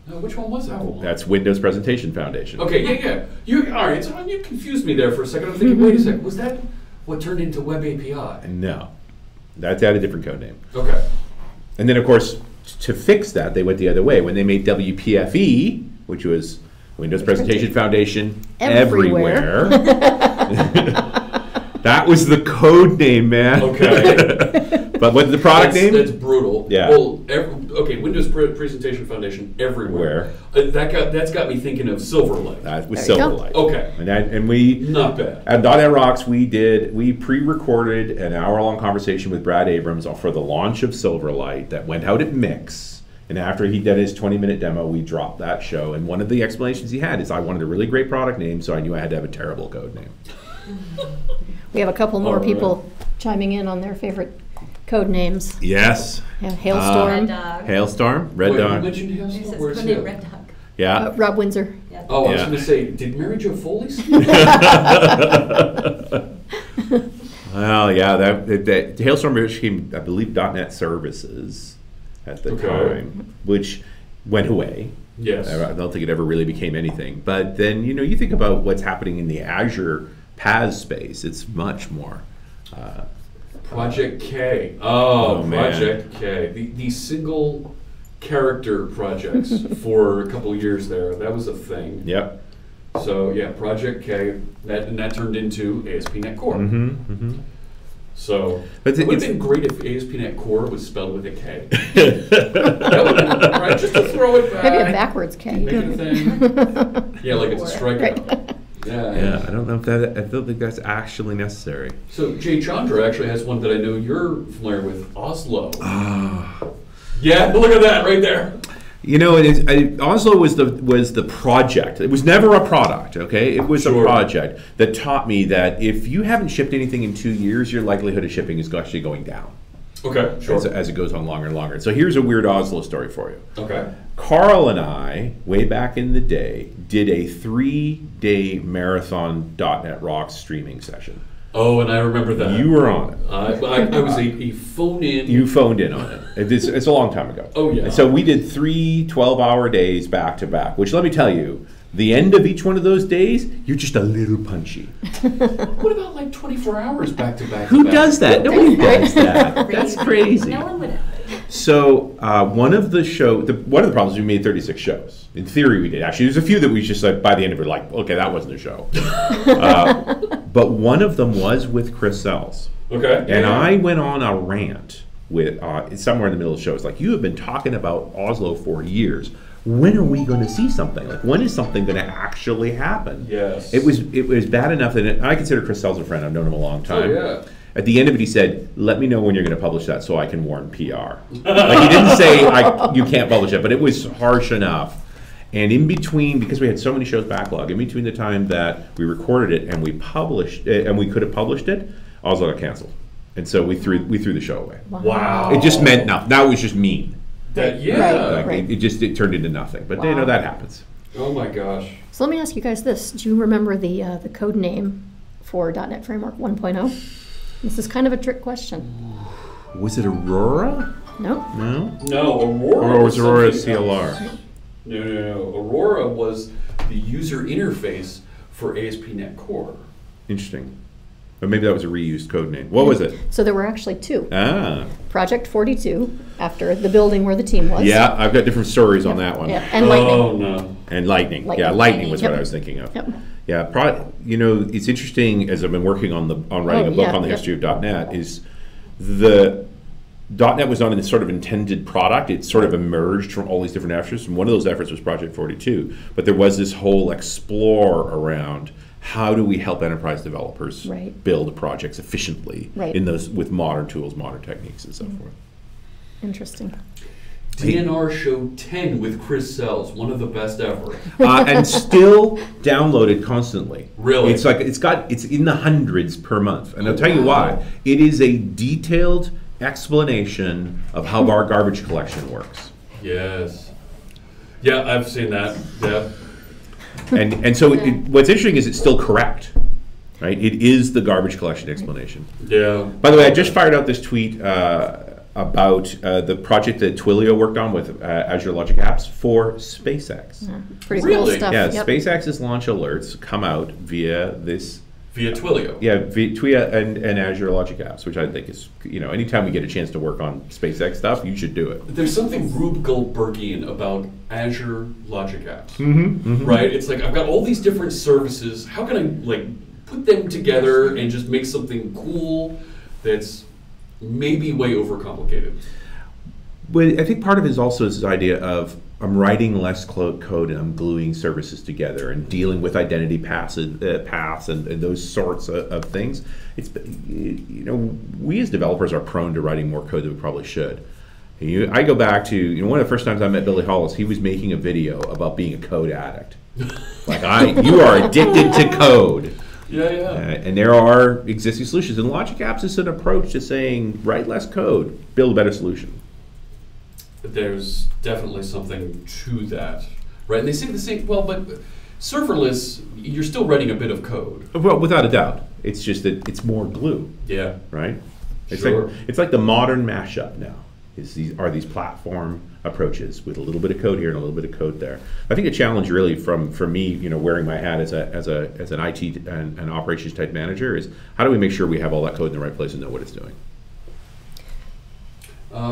No, which one was that one? That's Windows Presentation Foundation. Okay, yeah. All right, so you confused me there for a second. I'm thinking, wait a second, was that what turned into Web API? No, that's had a different code name. Okay. And then, of course, to fix that, they went the other way. When they made WPFE, which was Windows Presentation Foundation Everywhere. that was the code name, man. Okay. But what's the product name? That's brutal. Yeah. Well, okay, Windows Presentation Foundation everywhere. That's got me thinking of Silverlight. That was There you go. Silverlight. Okay. And we Not bad. at .NET Rocks we pre-recorded an hour-long conversation with Brad Abrams for the launch of Silverlight that went out at Mix. And after he did his 20-minute demo, we dropped that show. And one of the explanations he had is, I wanted a really great product name, so I knew I had to have a terrible code name. We have a couple more All right. people chiming in on their favorite code names. Yes. Yeah, Hailstorm, Red Dog. Hailstorm, Red Wait, you Dog. mentioned It Hailstorm? says Where's code name Hail? Red Dog. Yeah. Rob Windsor. Yeah. Oh, I was Yeah. going to say, did Mary Jo Foley say Well, yeah, that Hailstorm became, I believe, .NET Services at the Okay. time, which went away. Yes. I don't think it ever really became anything. But then, you think about what's happening in the Azure PaaS space. It's much more. Project K. Oh, Oh, man. Project K. The single character projects for a couple years there. That was a thing. Yep. So yeah, Project K. That turned into ASP.NET Core. Mm-hmm. So But it would it's- have been great if ASP.NET Core was spelled with a K. That would have been, right, just to throw it back. Maybe a backwards K. Make it a thing. Yeah, like it's a strikeout. Right. Yeah. Yeah, I don't think that's actually necessary. So Jay Chandra actually has one that I know you're familiar with, Oslo. Ah. Yeah, look at that right there. Oslo was the project. It was never a product, okay? It was Sure. a project that taught me that if you haven't shipped anything in 2 years, your likelihood of shipping is actually going down Okay, sure. as it goes on longer and longer. So here's a weird Oslo story for you. Okay. Carl and I, way back in the day, did a 3-day marathon .NET Rocks streaming session. Oh, and I remember that. You were on it. I was a phone-in. You phoned in on it. It's a long time ago. Oh, yeah. And so we did 3 12-hour days back to back, which let me tell you, the end of each one of those days, you're just a little punchy. What about like 24 hours back to back? Who does that? Nobody does that. That's crazy. No one would. So one of the problems, we made 36 shows. In theory, we did. Actually, there's a few that we just like by the end of it, like, okay, that wasn't a show. But one of them was with Chris Sells. Okay. And I went on a rant with somewhere in the middle of the show. It's like, you have been talking about Oslo for years. When are we going to see something? Like, when is something going to actually happen? Yes. It was bad enough that I consider Chris Sells a friend. I've known him a long time. Oh, yeah. At the end of it, he said, let me know when you're going to publish that so I can warn PR. Like, he didn't say, you can't publish it, but it was harsh enough. And in between, because we had so many shows backlog, in between the time that we recorded it and we published it, and we could have published it, Oslo got canceled. And so we threw the show away. Wow. It just meant nothing. Now it was just mean. That, yeah. Like, Right. it turned into nothing. But, Wow. that happens. Oh my gosh. So let me ask you guys this. Do you remember the code name for .NET Framework 1.0? This is kind of a trick question. Was it Aurora? No? No? No, Aurora. Or was Aurora something CLR? else. No. Aurora was the user interface for ASP.NET Core. Interesting. But maybe that was a reused code name. What was it? So there were actually two. Ah. Project 42, after the building where the team was. Yeah, I've got different stories on that one. Yeah, and Lightning. Oh no. And Lightning. Yeah, Lightning. Lightning was Yep. what I was thinking of. Yep. Yeah, it's interesting as I've been working on writing a book yeah, on the yep. history of .NET is the .NET was not a sort of intended product. It sort of emerged from all these different efforts, and one of those efforts was Project 42. But there was this whole explore around how do we help enterprise developers Right. build projects efficiently Right. in those with modern tools, modern techniques, and so forth. Interesting. DNR Show 10 with Chris Sells, one of the best ever. And still downloaded constantly. Really? It's in the hundreds per month, and I'll tell you Wow. why. It is a detailed explanation of how our garbage collection works, Yes. Yeah, I've seen that. Yeah. and so what's interesting is it's still correct, right? It is the garbage collection explanation. Yeah. By the way, I just fired out this tweet about the project that Twilio worked on with Azure Logic Apps for SpaceX. Yeah, pretty cool Really? stuff. Yeah, Yep. SpaceX's launch alerts come out via this. Via Twilio. Yeah, Twilio and Azure Logic Apps, which I think is, anytime we get a chance to work on SpaceX stuff, you should do it. There's something Rube Goldbergian about Azure Logic Apps, Mm-hmm. right? It's like I've got all these different services. How can I put them together and just make something cool that's maybe way overcomplicated? Well, I think part of it is also this idea of I'm writing less code and I'm gluing services together and dealing with identity paths and those sorts of things. It's we as developers are prone to writing more code than we probably should. I go back to one of the first times I met Billy Hollis. He was making a video about being a code addict. You are addicted to code. Yeah. And there are existing solutions. And Logic Apps is an approach to saying, write less code, build a better solution. There's definitely something to that, right? And they say the same, but serverless, you're still writing a bit of code. Well, without a doubt. It's just that it's more glue, Yeah. right? Sure. It's like the modern mashup now. Are these platform approaches with a little bit of code here and a little bit of code there. I think the challenge really for me, wearing my hat as an IT and operations type manager is how do we make sure we have all that code in the right place and know what it's doing?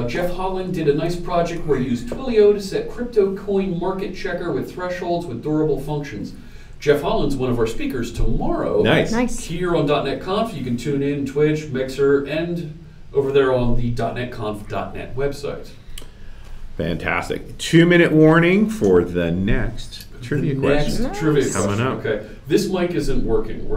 Jeff Holland did a nice project where he used Twilio to set crypto coin market checker with thresholds with durable functions. Jeff Holland's one of our speakers tomorrow. Nice. Here on .NET Conf. You can tune in Twitch, Mixer, and over there on the .NETconf.net website. Fantastic. 2-minute warning for the next trivia question. Next trivia Coming question. up. Okay. This mic isn't working.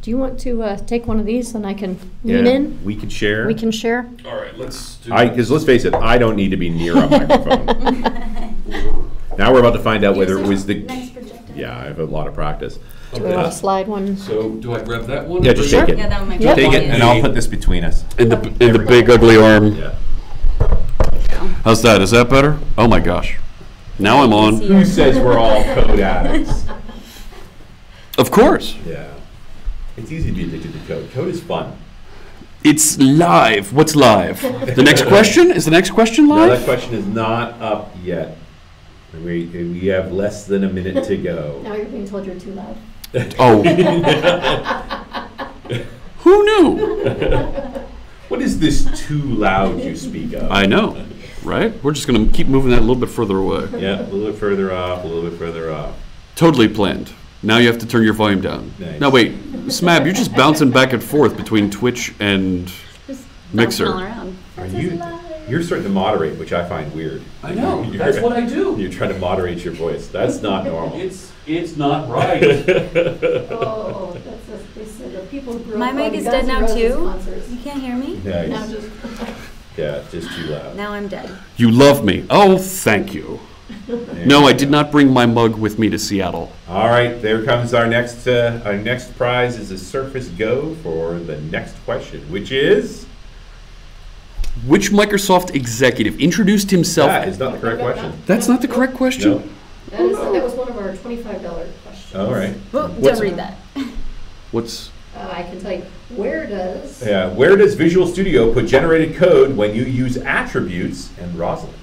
Do you want to take one of these and I can lean in? We can share. We can share. All right, let's do Because let's face it, I don't need to be near a microphone. Now we're about to find out whether it was the. Next projector. Yeah, I have a lot of practice. Do we want to slide one? So do I grab that one? Yeah, just take it. Yeah, that one might Yep. be Take it, easier. and I'll put this between us. In the big ugly arm. Yeah. How's that? Is that better? Oh my gosh. Now I'm on. Who says we're all code addicts? Of course. Yeah. It's easy to be addicted to code. Code is fun. It's live. What's live? The next question? Is the next question No, live? that question is not up yet. We have less than a minute to go. Now you're being told you're too loud. Oh. Who knew? What is this too loud you speak of? I know, right? We're just going to keep moving that a little bit further away. Yeah, a little bit further off, a little bit further off. Totally planned. Now you have to turn your volume down. Nice. No, wait. Smab, you're just bouncing back and forth between Twitch and Mixer. All around. You're starting to moderate, which I find weird. I know. That's what I do. You're trying to moderate your voice. That's not normal. It's not right. Oh, they said the people who grew My up mic on is Guns dead N' now Roses too. concerts. You can't hear me? Nice. Now just Yeah, just too loud. Now I'm dead. You love me. Oh, thank you. No, I did not bring my mug with me to Seattle. All right, there comes our next prize is a Surface Go for the next question, which is. Which Microsoft executive introduced himself? That is not the correct question. That's not the correct question? No. that was one of All right. Well, What's- don't read that. What's I can tell you, where does? Yeah, where does Visual Studio put generated code when you use attributes and Roslyn?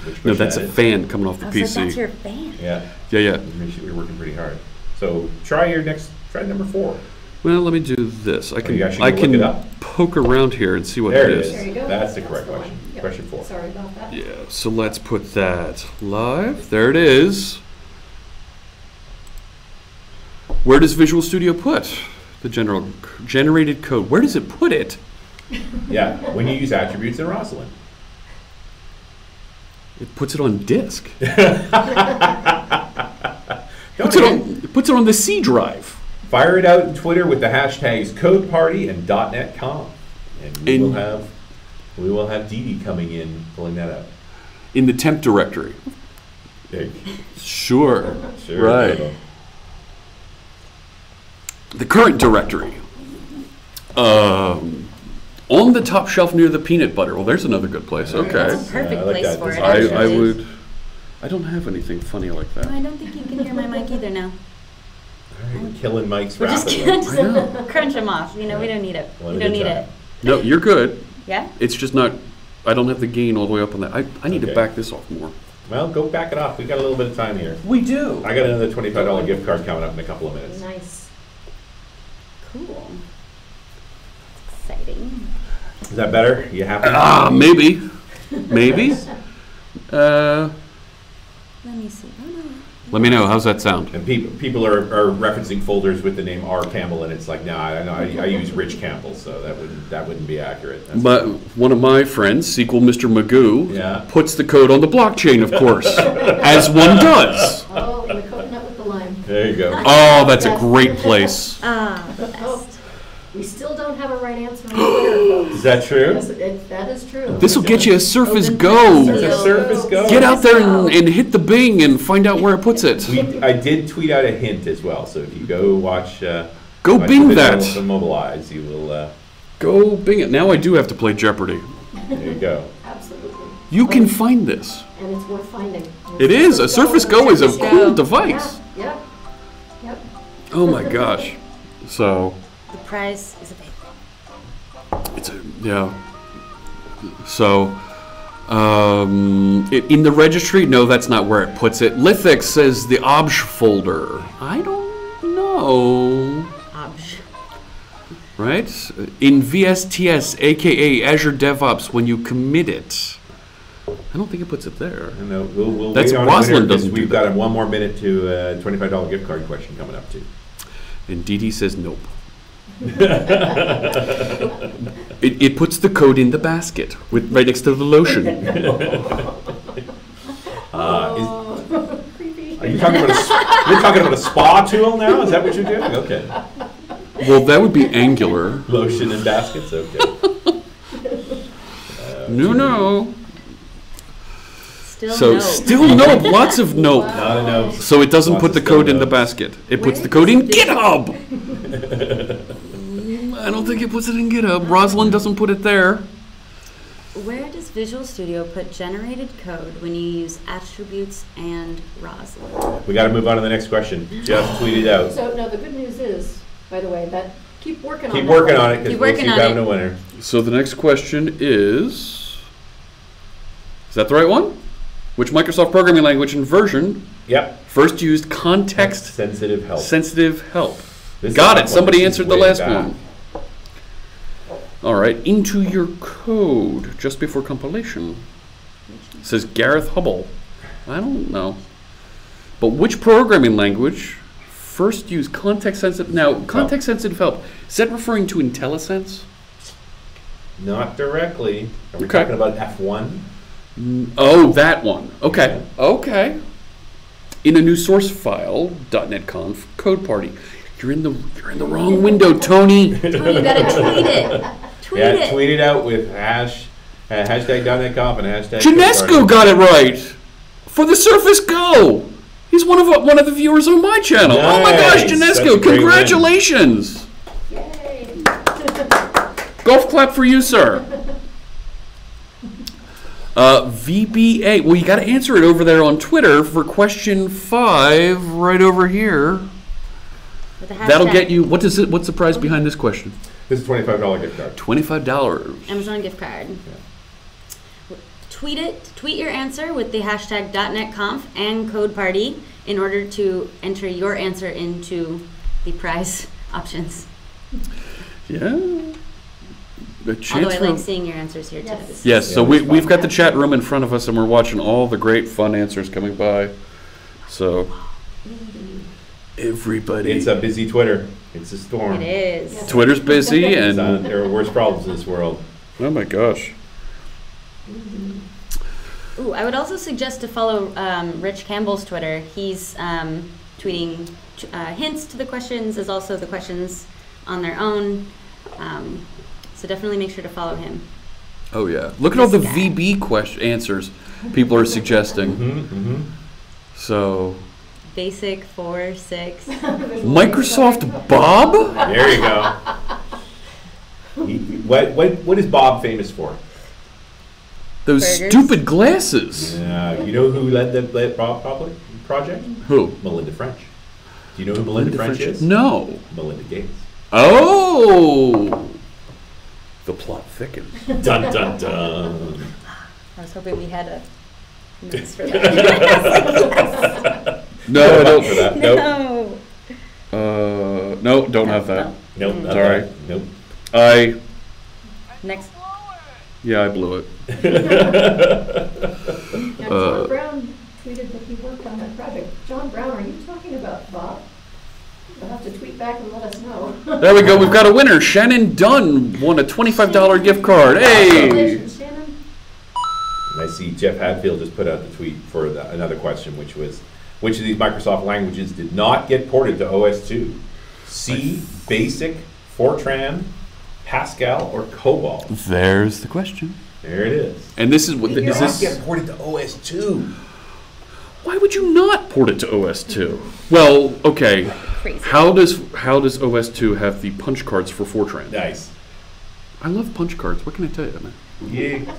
Which No, question that's that a is. fan coming off the Oh, PC. so that's your fan. Yeah, Yeah. we're working pretty hard. So try number 4. Well, let me do this. I you actually I gonna look it can up? poke around here and see what There it it is. There you go. That's the correct one. question. Yep. Question 4. Sorry about that. Yeah, so let's put that live. There it is. Where does Visual Studio put the generated code? Where does it put it? Yeah, when you use attributes in Roslyn. It puts it on disk. Don't It puts it on the C drive. Fire it out in Twitter with the hashtags CodeParty and .NETConf, and we will have Dee Dee coming in pulling that out. In the temp directory. There. Sure. Sure. Right. The current directory. On the top shelf near the peanut butter. Well, there's another good place. That's Okay. a perfect I like place that for it. design. I actually. would. I don't have anything funny like that. I don't think you can hear my mic either now. All right, we're killing mics We're just rapidly. gonna crunch them off. You know, we don't need it. One We at a don't need time. it. No, you're good. Yeah? It's just not. I don't have the gain all the way up on that. I need Okay. to back this off more. Well, go back it off. We got a little bit of time here. We do. I got another $25 gift card coming up in a couple of minutes. Nice. Cool. Exciting. Is that better? You happy? Maybe. Maybe. Let me see. Oh, no. Let me know. How's that sound? And people are referencing folders with the name R. Campbell, and it's like, no, I use Rich Campbell, so that wouldn't be accurate. That's But one of my friends, SQL Mr. Magoo, Yeah. puts the code on the blockchain, of course, as one does. Oh, the coconut with the lime. There you go. Oh, that's a great place. The best. We still don't have a right answer on Twitter, folks. Is that true? Yes, that is true. This will get you a Surface Open Go. It's a Surface Go. Get out there and hit the Bing and find out where it puts it. I did tweet out a hint as well, so if you go watch, Go watch Bing the video that. from Mobilize, you will. Go Bing it. Now I do have to play Jeopardy. There you go. Absolutely. You can find this. And it's worth finding. It is. A Surface Go is a Surface cool Go. device. Yep. Yep. Oh my gosh. So, The prize is a big. it's a, yeah. So, in the registry, no, that's not where it puts it. Lithic says the obj folder. I don't know. Obj. Right? In VSTS, aka Azure DevOps, when you commit it. I don't think it puts it there. And we'll That's wait on Roslyn it doesn't do we've that. got one more minute to $25 gift card question coming up too. And Dee says nope. It puts the code in the basket right next to the lotion. Creepy. Are you talking about you're talking about a spa tool now? Is that what you're doing? Okay. Well, that would be Angular. Lotion and baskets. Okay. No. Still So no. still nope. Lots of nope. Not enough. So it doesn't Lots put of the still code in the nopes. basket. It puts Where the code in is this? GitHub. I don't think it puts it in GitHub. Rosalind doesn't put it there. Where does Visual Studio put generated code when you use attributes and Roslyn? We got to move on to the next question. Just tweet it out. So, no, the good news is, by the way, that keep working on Keep that. working on it because Keep we'll working keep on having it. a winner. So the next question is that the right one? Which Microsoft programming language and version Yep. first used context Sensitive help. sensitive help? This is Got a it. tough Somebody one. This is answered the way last back. one. All right. Into your code just before compilation. It says Gareth Hubble. I don't know. But which programming language first used context sensitive? Now, context sensitive help. Is that referring to IntelliSense? Not directly. Are we Okay. talking about F1? Oh, that one. Okay. Yeah. Okay. In a new source file, .NET-Conf code party. You're in the wrong window, Tony. Tony, you gotta tweet it. Tweet Yeah, it. tweet it out with hashtag .NETConf and hashtag. Janesco got it right for the Surface Go. He's one of the viewers on my channel. Oh my gosh, Nice. That's a Janesco! great Congratulations! Yay. Golf clap for you, sir. VBA. Well, you got to answer it over there on Twitter for question 5, right over here. With the hashtag. That'll get you. What's the prize behind this question? This is $25 gift card. $25. Amazon gift card. Tweet your answer with the hashtag .NETConf and code party in order to enter your answer into the prize options. Yeah. A chance Although I for like seeing your answers here too. Yes. yes. So we've got the chat room in front of us, and we're watching all the great fun answers coming by. So everybody, It's a busy Twitter. It's a storm. It is. Twitter's busy, and There are worse problems in this world. oh my gosh. Ooh, I would also suggest to follow Rich Campbell's Twitter. He's tweeting hints to the questions as also the questions on their own. So definitely make sure to follow him. Oh yeah. Look at all the This guy. VB answers people are suggesting. So Basic 4, 6. Microsoft Bob? There you go. What is Bob famous for? Those Burgers. stupid glasses. You know who led the Bob project? Who? Melinda French. Do you know who Melinda French is? No. Melinda Gates. Oh. The plot thickens. Dun dun dun. I was hoping we had a mix for that. No, I don't. For that. Nope. No. No, don't have that. Nope. not Sorry. that. Nope. Next. Yeah, I blew it. Now, John Brown tweeted that he worked on that project. John Brown, are you talking about Bob? You'll have to tweet back and let us know. There we go. We've got a winner. Shannon Dunn won a $25 gift card. Hey. Congratulations, Shannon. And I see Jeff Hadfield just put out the tweet for another question, which was, which of these Microsoft languages did not get ported to OS2? C, Basic, Fortran, Pascal, or COBOL? There's the question. There it is. And this is what Did is not this? get ported to OS2? Why would you not port it to OS2? Well, okay. Crazy. How does OS2 have the punch cards for Fortran? Nice. I love punch cards. What can I tell you, man? Yeah.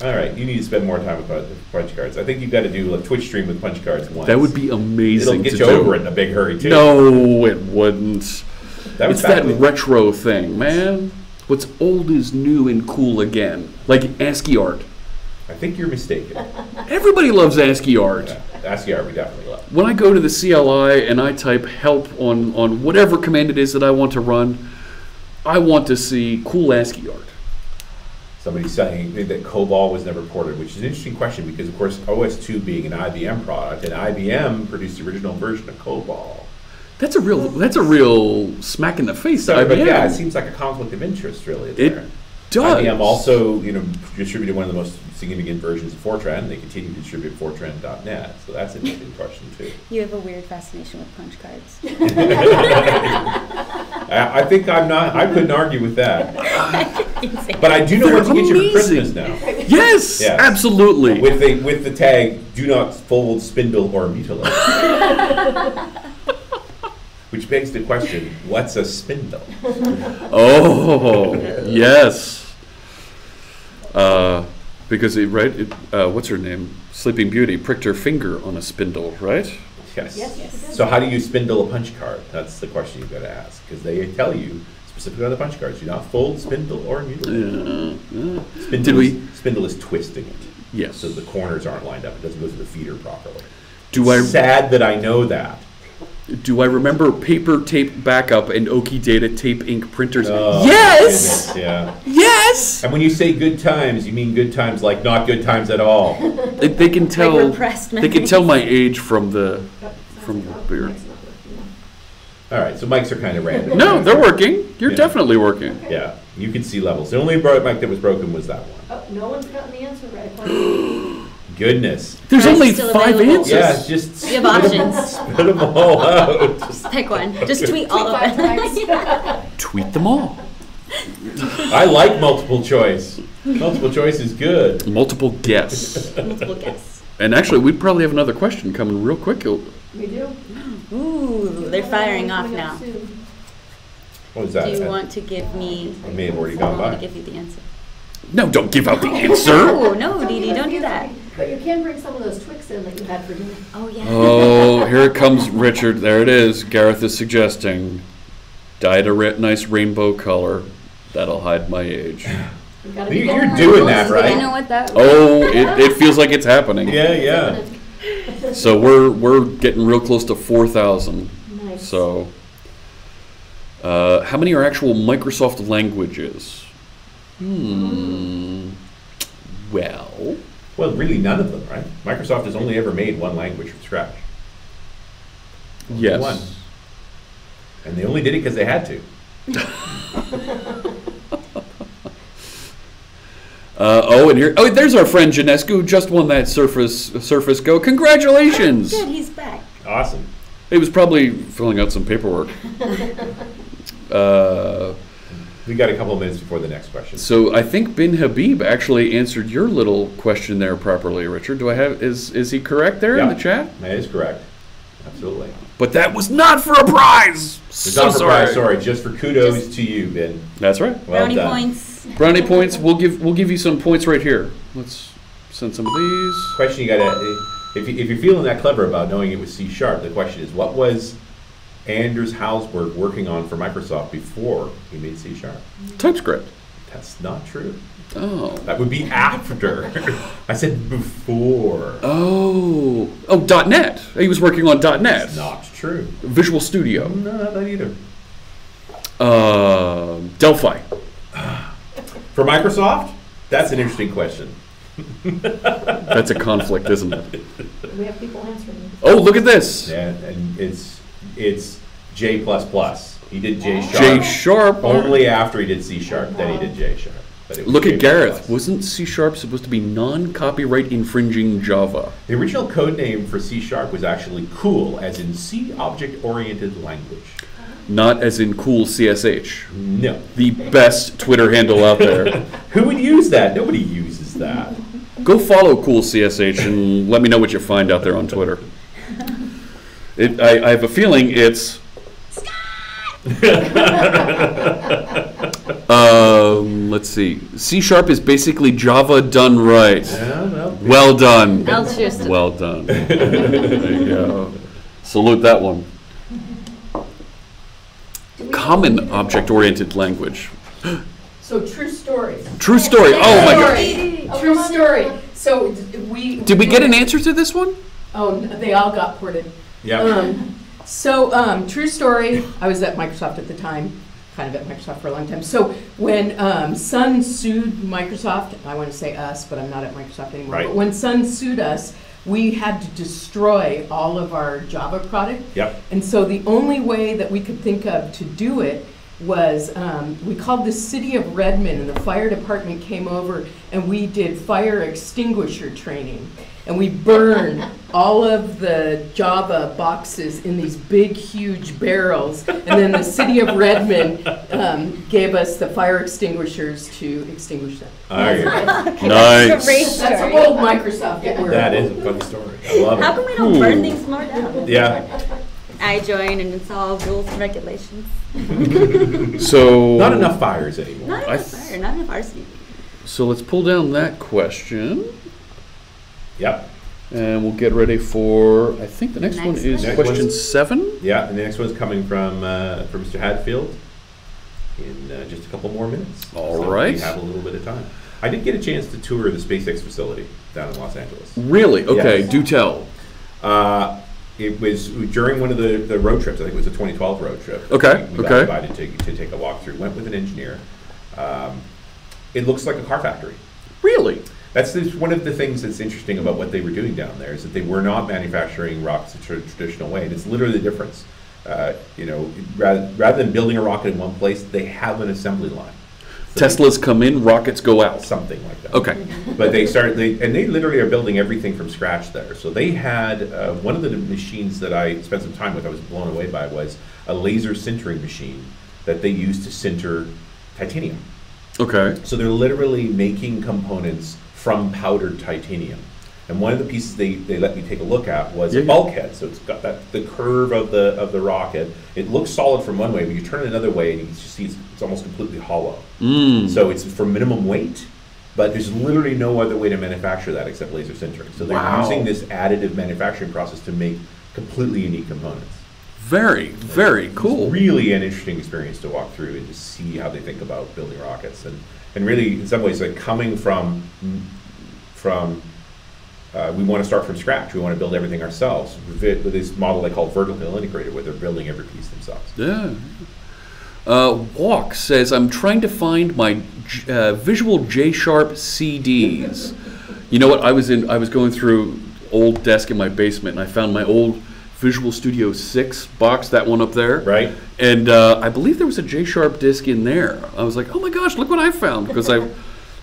All right, you need to spend more time with punch cards. I think you've got to do a Twitch stream with punch cards once. That would be amazing. It'll get to you do. over it in a big hurry, too. No, it wouldn't. That was It's that back when- retro thing, man. What's old is new and cool again. Like ASCII art. I think you're mistaken. Everybody loves ASCII art. Yeah, ASCII art we definitely love. When I go to the CLI and I type help on whatever command it is that I want to run, I want to see cool ASCII art. Somebody's saying that COBOL was never ported, which is an interesting question because, of course, OS2 being an IBM product, and IBM produced the original version of COBOL. That's a real smack in the face to So, but IBM. yeah, it seems like a conflict of interest, really. It there. does. IBM also, distributed one of the most significant versions of Fortran. They continue to distribute Fortran.net, so that's an interesting question too. You have a weird fascination with punch cards. I think I couldn't argue with that. Insane. But I do know They're what to get you for Christmas amazing. now. Yes, Yes. absolutely. With the tag, do not fold, spindle, or mutilate. Which begs the question, what's a spindle? Oh, yes. Because what's her name? Sleeping Beauty pricked her finger on a spindle, right? Yes. Yes. So how do you spindle a punch card? That's the question you've got to ask. Because they tell you, specifically on the punch cards, do not fold, spindle, or mutilate. Spindle is twisting it. Yes. So the corners aren't lined up. It doesn't go through the feeder properly. Sad that I know that. Do I remember paper tape backup and Oki Data tape ink printers? Oh, Yes! goodness, yeah. Yes! And when you say good times, you mean good times like not good times at all. They can tell. repressed They can tell my age from the beer. All right, so mics are kind of random. No, they're working. You're Yeah. definitely working. Yeah, you can see levels. The only mic that was broken was that one. Oh, no one's gotten the answer right. Goodness. There's Price only still 5 available. answers. Yeah, just You have options. spit them all out. Just- Pick one. Just tweet all of them. Tweet them all. I like multiple choice. Multiple choice is good. Multiple guess. Multiple guess. And actually, we'd probably have another question coming real quick. We do. Ooh, they're firing off now. What was that? Do you want to give me? I may have already I gone want by. to give you the answer. No, don't give out the answer. Oh, no, Dee Dee, don't do that. But you can bring some of those Twix in that you had for dinner. Oh, yeah. Oh, here it comes, Richard. There it is. Gareth is suggesting dyed a nice rainbow color. That'll hide my age. You're doing that, right? I know what that Oh, it feels like it's happening. Yeah. So we're getting real close to 4,000. Nice. So, how many are actual Microsoft languages? Well, really none of them, right? Microsoft has only ever made one language from scratch. Yes. One. And they only did it because they had to. And there's our friend Janescu, who just won that Surface Go. Congratulations! Good, he's back. Awesome. He was probably filling out some paperwork. We got a couple of minutes before the next question. So I think Bin Habib actually answered your little question there properly, Richard. Is he correct there in the chat? That is correct. Absolutely. But that was not for a prize. It's not for prize, sorry, just for kudos to you, Ben. That's right. Well Brownie done. points. Brownie points. We'll give you some points right here. Let's send some of these. Question you gotta, if you're feeling that clever about knowing it was C#, the question is, what was Anders Halsberg working on for Microsoft before he made C#? TypeScript. That's not true. Oh. That would be after. I said before. Oh, .NET. He was working on .NET. That's not true. Visual Studio. No, not that either. Delphi. For Microsoft? That's an interesting question. That's a conflict, isn't it? We have people answering. Oh, look at this. Yeah, and it's J++. He did J#. J# Only after he did C#, then he did J#. But it was Look J++. at Gareth. Wasn't C# supposed to be non-copyright infringing Java? The original code name for C# was actually cool, as in C object-oriented language. Not as in cool CSH. No. The best Twitter handle out there. Who would use that? Nobody uses that. Go follow cool CSH and let me know what you find out there on Twitter. I have a feeling it's... let's see. C# is basically Java done right. Yeah, Well done. I'll cheers to Well done. There you go. Salute that one. Common object-oriented language. So true story. True story. Oh my God. True story. So Did we get an answer to this one? Oh, they all got ported. Yeah. True story. I was at Microsoft at the time, kind of at Microsoft for a long time. So when Sun sued Microsoft, I want to say us, but I'm not at Microsoft anymore. Right. But when Sun sued us, we had to destroy all of our Java product. Yep. And so the only way that we could think of to do it was we called the city of Redmond, and the fire department came over, and we did fire extinguisher training. And we burned all of the Java boxes in these big, huge barrels. And then the city of Redmond gave us the fire extinguishers to extinguish them. Nice. That's old Microsoft at work. That is a funny story. I love it. How come we don't burn things more down? Yeah. I join and install rules and regulations. So Not enough fires anymore. Not enough fire, not enough arsenic. So let's pull down that question. Yep. And we'll get ready for, I think the next one Next is one. question 7. Yeah, and the next one's coming from Mr. Hadfield in just a couple more minutes. All So right. We have a little bit of time. I did get a chance to tour the SpaceX facility down in Los Angeles. Really? Okay, Yes. do tell. It was during one of the road trips. I think it was a 2012 road trip. Okay, We got okay. invited to take a walk through. Went with an engineer. It looks like a car factory. Really? That's one of the things that's interesting about what they were doing down there, is that they were not manufacturing rockets the traditional way, and it's literally the difference. Rather than building a rocket in one place, they have an assembly line. So Teslas come in, rockets go out. something like that. Okay. But they literally are building everything from scratch there. So they had one of the machines that I spent some time with, I was blown away by, was a laser sintering machine that they used to sinter titanium. Okay. So they're literally making components from powdered titanium. And one of the pieces they let me take a look at was a bulkhead. So it's got the curve of the rocket. It looks solid from one way, but you turn it another way and you can just see it's almost completely hollow. So it's for minimum weight. But there's literally no other way to manufacture that except laser sintering. So they're using this additive manufacturing process to make completely unique components. Very, very cool. It's really an interesting experience to walk through and to see how they think about building rockets. And really, in some ways, like coming from we want to start from scratch. We want to build everything ourselves with this model they call vertical integrated, where they're building every piece themselves. Yeah. Walk says, I'm trying to find my Visual J-Sharp CDs. You know what? I was going through old desk in my basement, and I found my old Visual Studio 6 box, that one up there. Right. And I believe there was a J-Sharp disc in there. I was like, oh my gosh, look what I found, because I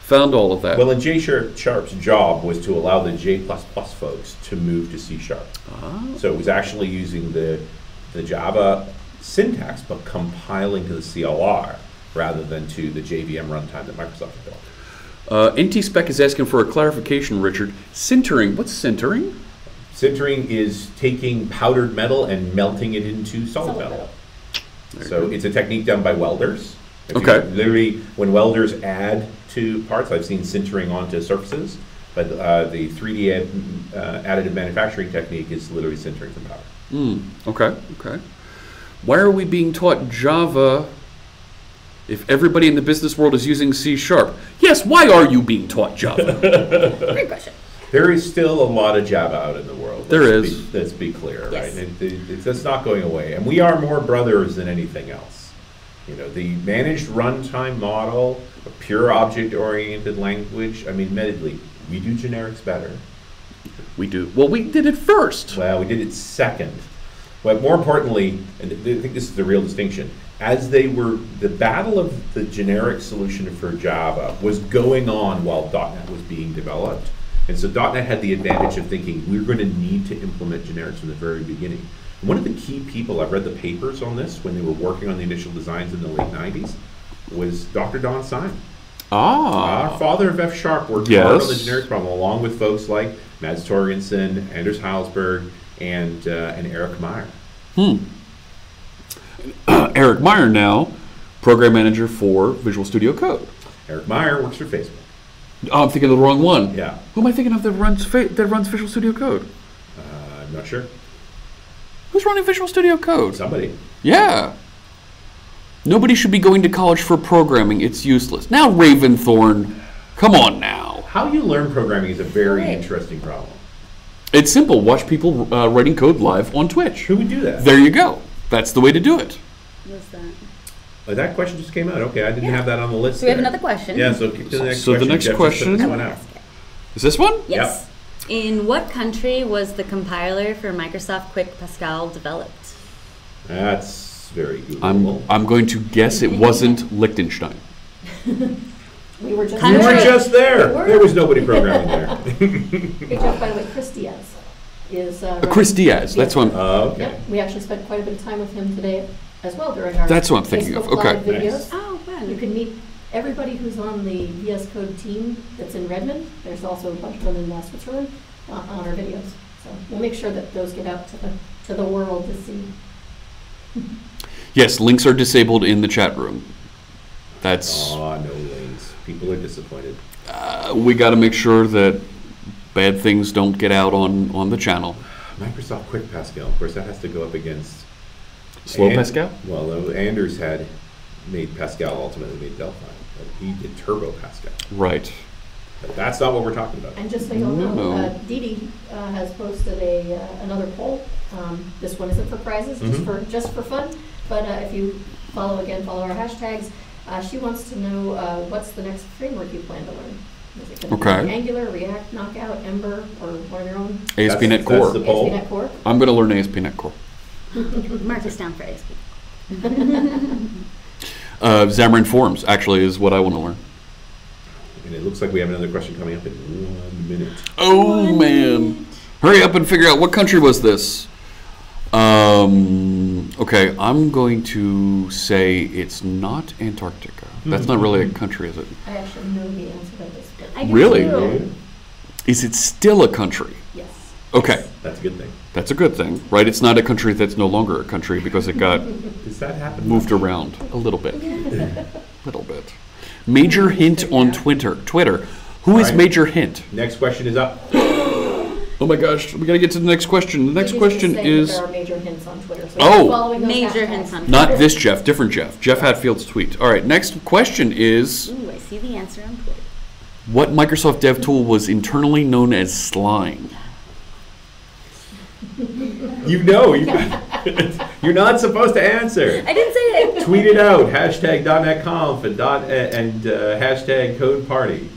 found all of that. Well, and J-Sharp's job was to allow the J++ folks to move to C#. So it was actually using the Java syntax, but compiling to the CLR rather than to the JVM runtime that Microsoft had built. NT-Spec is asking for a clarification, Richard. Sintering, what's sintering? Sintering is taking powdered metal and melting it into solid metal. So it's a technique done by welders. Literally, when welders add to parts, I've seen sintering onto surfaces, but the 3D additive manufacturing technique is literally sintering from powder. Okay. Why are we being taught Java if everybody in the business world is using C#? Yes, why are you being taught Java? Great question. There is still a lot of Java out in the world. Let's be clear, Yes. right? It's not going away. And we are more brothers than anything else. You know, the managed runtime model, a pure object-oriented language, I mean, admittedly, we do generics better. We do. Well, we did it first. Well, we did it second. But more importantly, and I think this is the real distinction, the battle of the generic solution for Java was going on while .NET was being developed. And so .NET had the advantage of thinking we're going to need to implement generics from the very beginning. And one of the key people, I've read the papers on this when they were working on the initial designs in the late 90s, was Dr. Don Simon. Our father of F# worked hard on the generics problem, along with folks like Mads Torgensen, Anders Heilsberg, and Eric Meyer. Eric Meyer now, program manager for Visual Studio Code. Eric Meyer works for Facebook. Oh, I'm thinking of the wrong one. Yeah. Who am I thinking of that runs Visual Studio Code? I'm not sure. Who's running Visual Studio Code? Somebody. Yeah. Nobody should be going to college for programming. It's useless. Now, Raventhorn, come on now. How you learn programming is a very interesting problem. It's simple. Watch people writing code live on Twitch. Who would do that? There you go. That's the way to do it. What's that? That question just came out. Okay, I didn't have that on the list. So we have another question. Yeah, so keep to the next So question. the next Jeff question- just put this one out. Is this one? Yes. In what country was the compiler for Microsoft Quick Pascal developed? That's very Googleable. I'm going to guess it wasn't Liechtenstein. We were just You were Country. just there. We were. There was nobody programming there. Hey, Jeff, by the way, Chris Diaz is. Chris Diaz, that's one. Okay. Yep, we actually spent quite a bit of time with him today as well during our. That's what I'm thinking of. Facebook Okay. Live videos. Nice. Oh, fun. You can meet everybody who's on the VS Code team that's in Redmond. There's also a bunch of them in Switzerland on our videos. So we'll make sure that those get out to the world to see. Yes, links are disabled in the chat room. That's Aw, no links. People are disappointed. we got to make sure that bad things don't get out on the channel. Microsoft Quick Pascal, of course, that has to go up against Slow Pascal? Well, no, Anders had made Pascal, ultimately made Delphi. But he did Turbo Pascal. Right. But that's not what we're talking about. And just so you'll know, No. Dee Dee has posted another poll. This one isn't for prizes, just for fun. But if you follow our hashtags, she wants to know what's the next framework you plan to learn. Is it going to Okay. be Angular, React, Knockout, Ember, or one of your own? ASP.NET That's Core. the poll. ASP.NET Core? I'm going to learn ASP.NET Core. Mark this down for ASP. Xamarin Forms actually is what I want to learn. And it looks like we have another question coming up in 1 minute. Oh, man. Hurry up and figure out what country was this. Okay, I'm going to say it's not Antarctica. That's not really a country, is it? I actually know the answer to this. But I do Really? too. Is it still a country? yes. Okay, That's a good thing. that's a good thing, right? It's not a country that's no longer a country because it got Does that happen? moved around a little bit. Little bit. Major hint on Twitter. Who is All right. Major Hint? Next question is up. Oh my gosh, we gotta get to the next question. The next He question did say that is there are major hints on Twitter. So Oh. keep following those Major hashtags. hints on not this Jeff, different Jeff. Jeff Hatfield's tweet. All right, next question is, Ooh, I see the answer on Twitter. what Microsoft Dev tool was internally known as Slime? You know, you're not supposed to answer. I didn't say it. Tweet it out. Hashtag .NETConf and hashtag code party.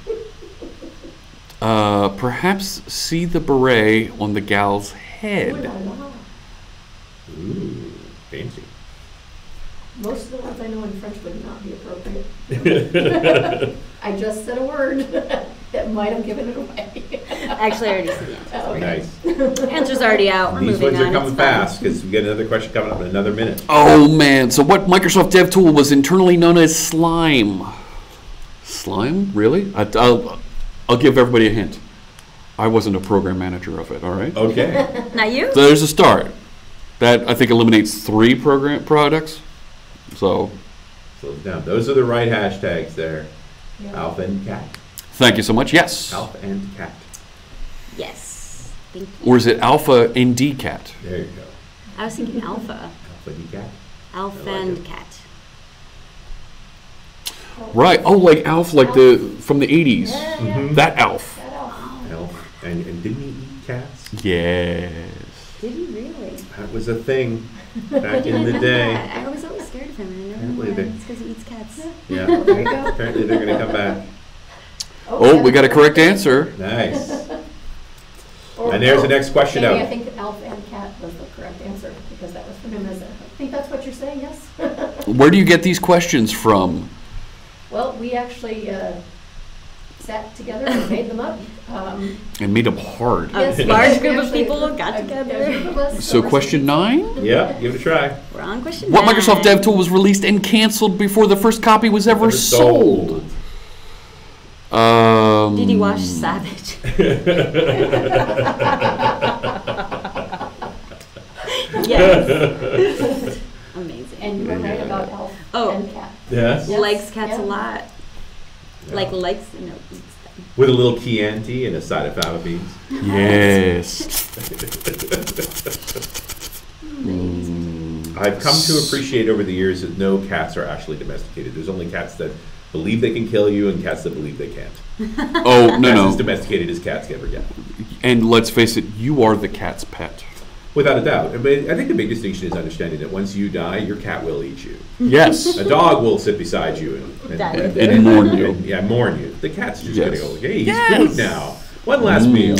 Perhaps see the beret on the gal's head. Ooh, fancy. Most of the ones I know in French would not be appropriate. I just said a word that might have given it away. Actually, I already see the answer. Okay. Nice. Answer's already out. We're These moving ones on. are coming It's fine. fast because we get another question coming up in another minute. Oh man, so what Microsoft Dev tool was internally known as Slime? Slime? Really? I'll give everybody a hint. I wasn't a program manager of it, all right? Okay. Not you? So there's a start. That, I think, eliminates 3 program products. So, Slow it down. Those are the right hashtags there. Yeah. Alpha and cat. thank you so much. Yes. Alpha and cat. Yes. Thank you. Or is it Alpha and D Cat? There you go. I was thinking alpha. Alpha and cat. Alpha I like and it. cat. Right. Oh, like Alf, like the from the 80s. Yeah, yeah. Mhm. That Alf. That elf. Elf. And didn't he eat cats? Yes. Did he really? That was a thing back I in didn't the know day. that. I was always scared of him, and I never Apparently knew why. they- It's because he eats cats. Yeah. There you go. Apparently they're going to come back. Oh, we got a correct answer. Nice. Or- And there's the next question Maybe out. I think Alf and Cat was the correct answer because that was from him as a. I think that's what you're saying, yes? Where do you get these questions from? Well, we actually sat together and made them up. And made them hard. A large group of people got together. So question 9? Yeah, give it a try. We're on question What 9. Microsoft Dev tool was released and canceled before the first copy was ever sold? Did he wash Savage? Yes. Amazing. And you were right about Elf Oh. and Cat. Yes. Yes. Likes cats Yeah. a lot. Yeah. Like likes, no, eats them. With a little Chianti and a side of fava beans. Yes. I've come to appreciate over the years that no cats are actually domesticated. There's only cats that believe they can kill you and cats that believe they can't. Oh, no, That's as no. domesticated as cats ever get. And let's face it, you are the cat's pet. Without a doubt. But I think the big distinction is understanding that once you die, your cat will eat you. Yes. A dog will sit beside you And mourn you. Yeah, mourn you. The cat's just Yes. going to go, hey, he's Yes. food now. One last meal.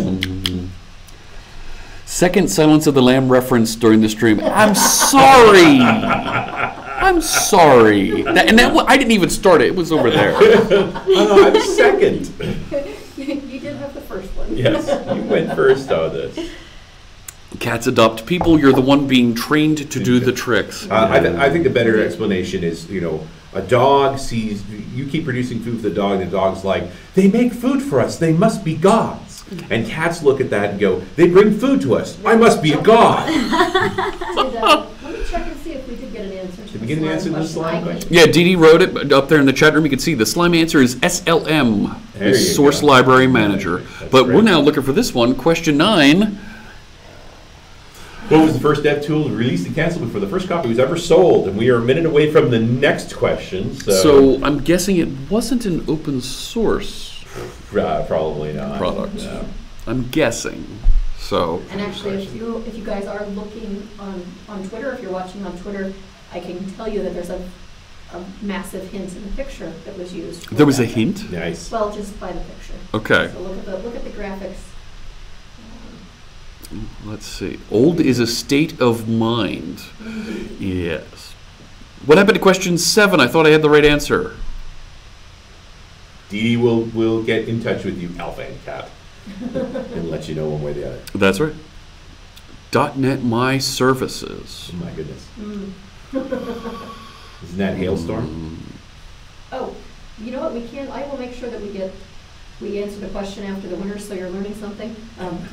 Second Silence of the Lamb reference during the stream. I'm sorry. I'm sorry. I didn't even start it. It was over there. Oh, no, I'm second. You did have the first one. Yes, you went first on this. Cats adopt people. You're the one being trained to do the tricks. I think the better explanation is, a dog sees, you keep producing food for the dog, and the dog's like, they make food for us, they must be gods. And cats look at that and go, they bring food to us, I must be a god. Let me check and see if we did get an answer to Did we get an answer to the slime question? Yeah, Dee Dee wrote it up there in the chat room. You can see the slime answer is SLM, There you Source go. Library Manager. That's But we're great. now looking for this one, question 9. What was the first dev tool released and canceled before the first copy was ever sold? And we are a minute away from the next question, So I'm guessing it wasn't an open source probably not. product. No. I'm guessing. So And actually, if you guys are looking on Twitter, if you're watching on Twitter, I can tell you that there's a massive hint in the picture that was used. for there was a that. hint? Nice. Well, just by the picture. Okay, So look at the graphics. let's see. Old is a state of mind. Yes. What happened to question 7? I thought I had the right answer. Dee Dee will get in touch with you, Alpha and Cat, and let you know one way or the other. That's right. .NET My Services. Oh my goodness. Mm. Isn't that Hailstorm? Oh, you know what? I will make sure that we answer the question after the winner, so you're learning something.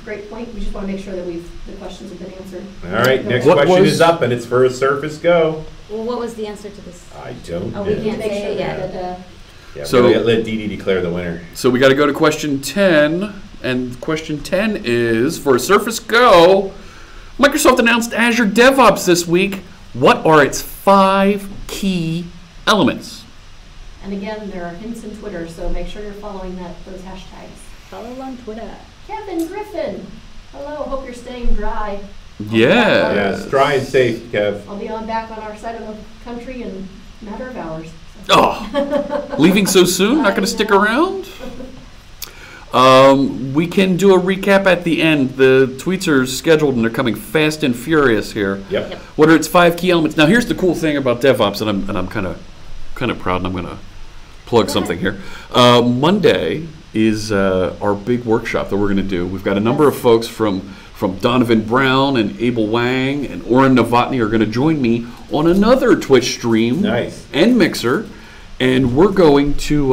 Great point. We just want to make sure that the questions have been answered. All right, next What question was- is up, and it's for a Surface Go. Well, what was the answer to this? I don't Oh, know. we can't Make say sure it yet. that Yeah, So- let Dee Dee declare the winner. So we got to go to question 10, and question 10 is, for Surface Go, Microsoft announced Azure DevOps this week. What are its 5 key elements? And again, there are hints in Twitter, so make sure you're following those hashtags. Follow on Twitter. Kevin Griffin, hello, hope you're staying dry. Yeah. Yes, dry and safe, Kev. I'll be back on our side of the country in a matter of hours. Oh, leaving so soon? Not going to stick around? We can do a recap at the end. The tweets are scheduled and they're coming fast and furious here. Yep. What are its 5 key elements? Now, here's the cool thing about DevOps, and I'm kind of proud, and I'm going to plug something here. Monday is our big workshop that we're going to do. We've got a number of folks from Donovan Brown and Abel Wang and Oren Novotny are going to join me on another Twitch stream Nice. and Mixer, and we're going to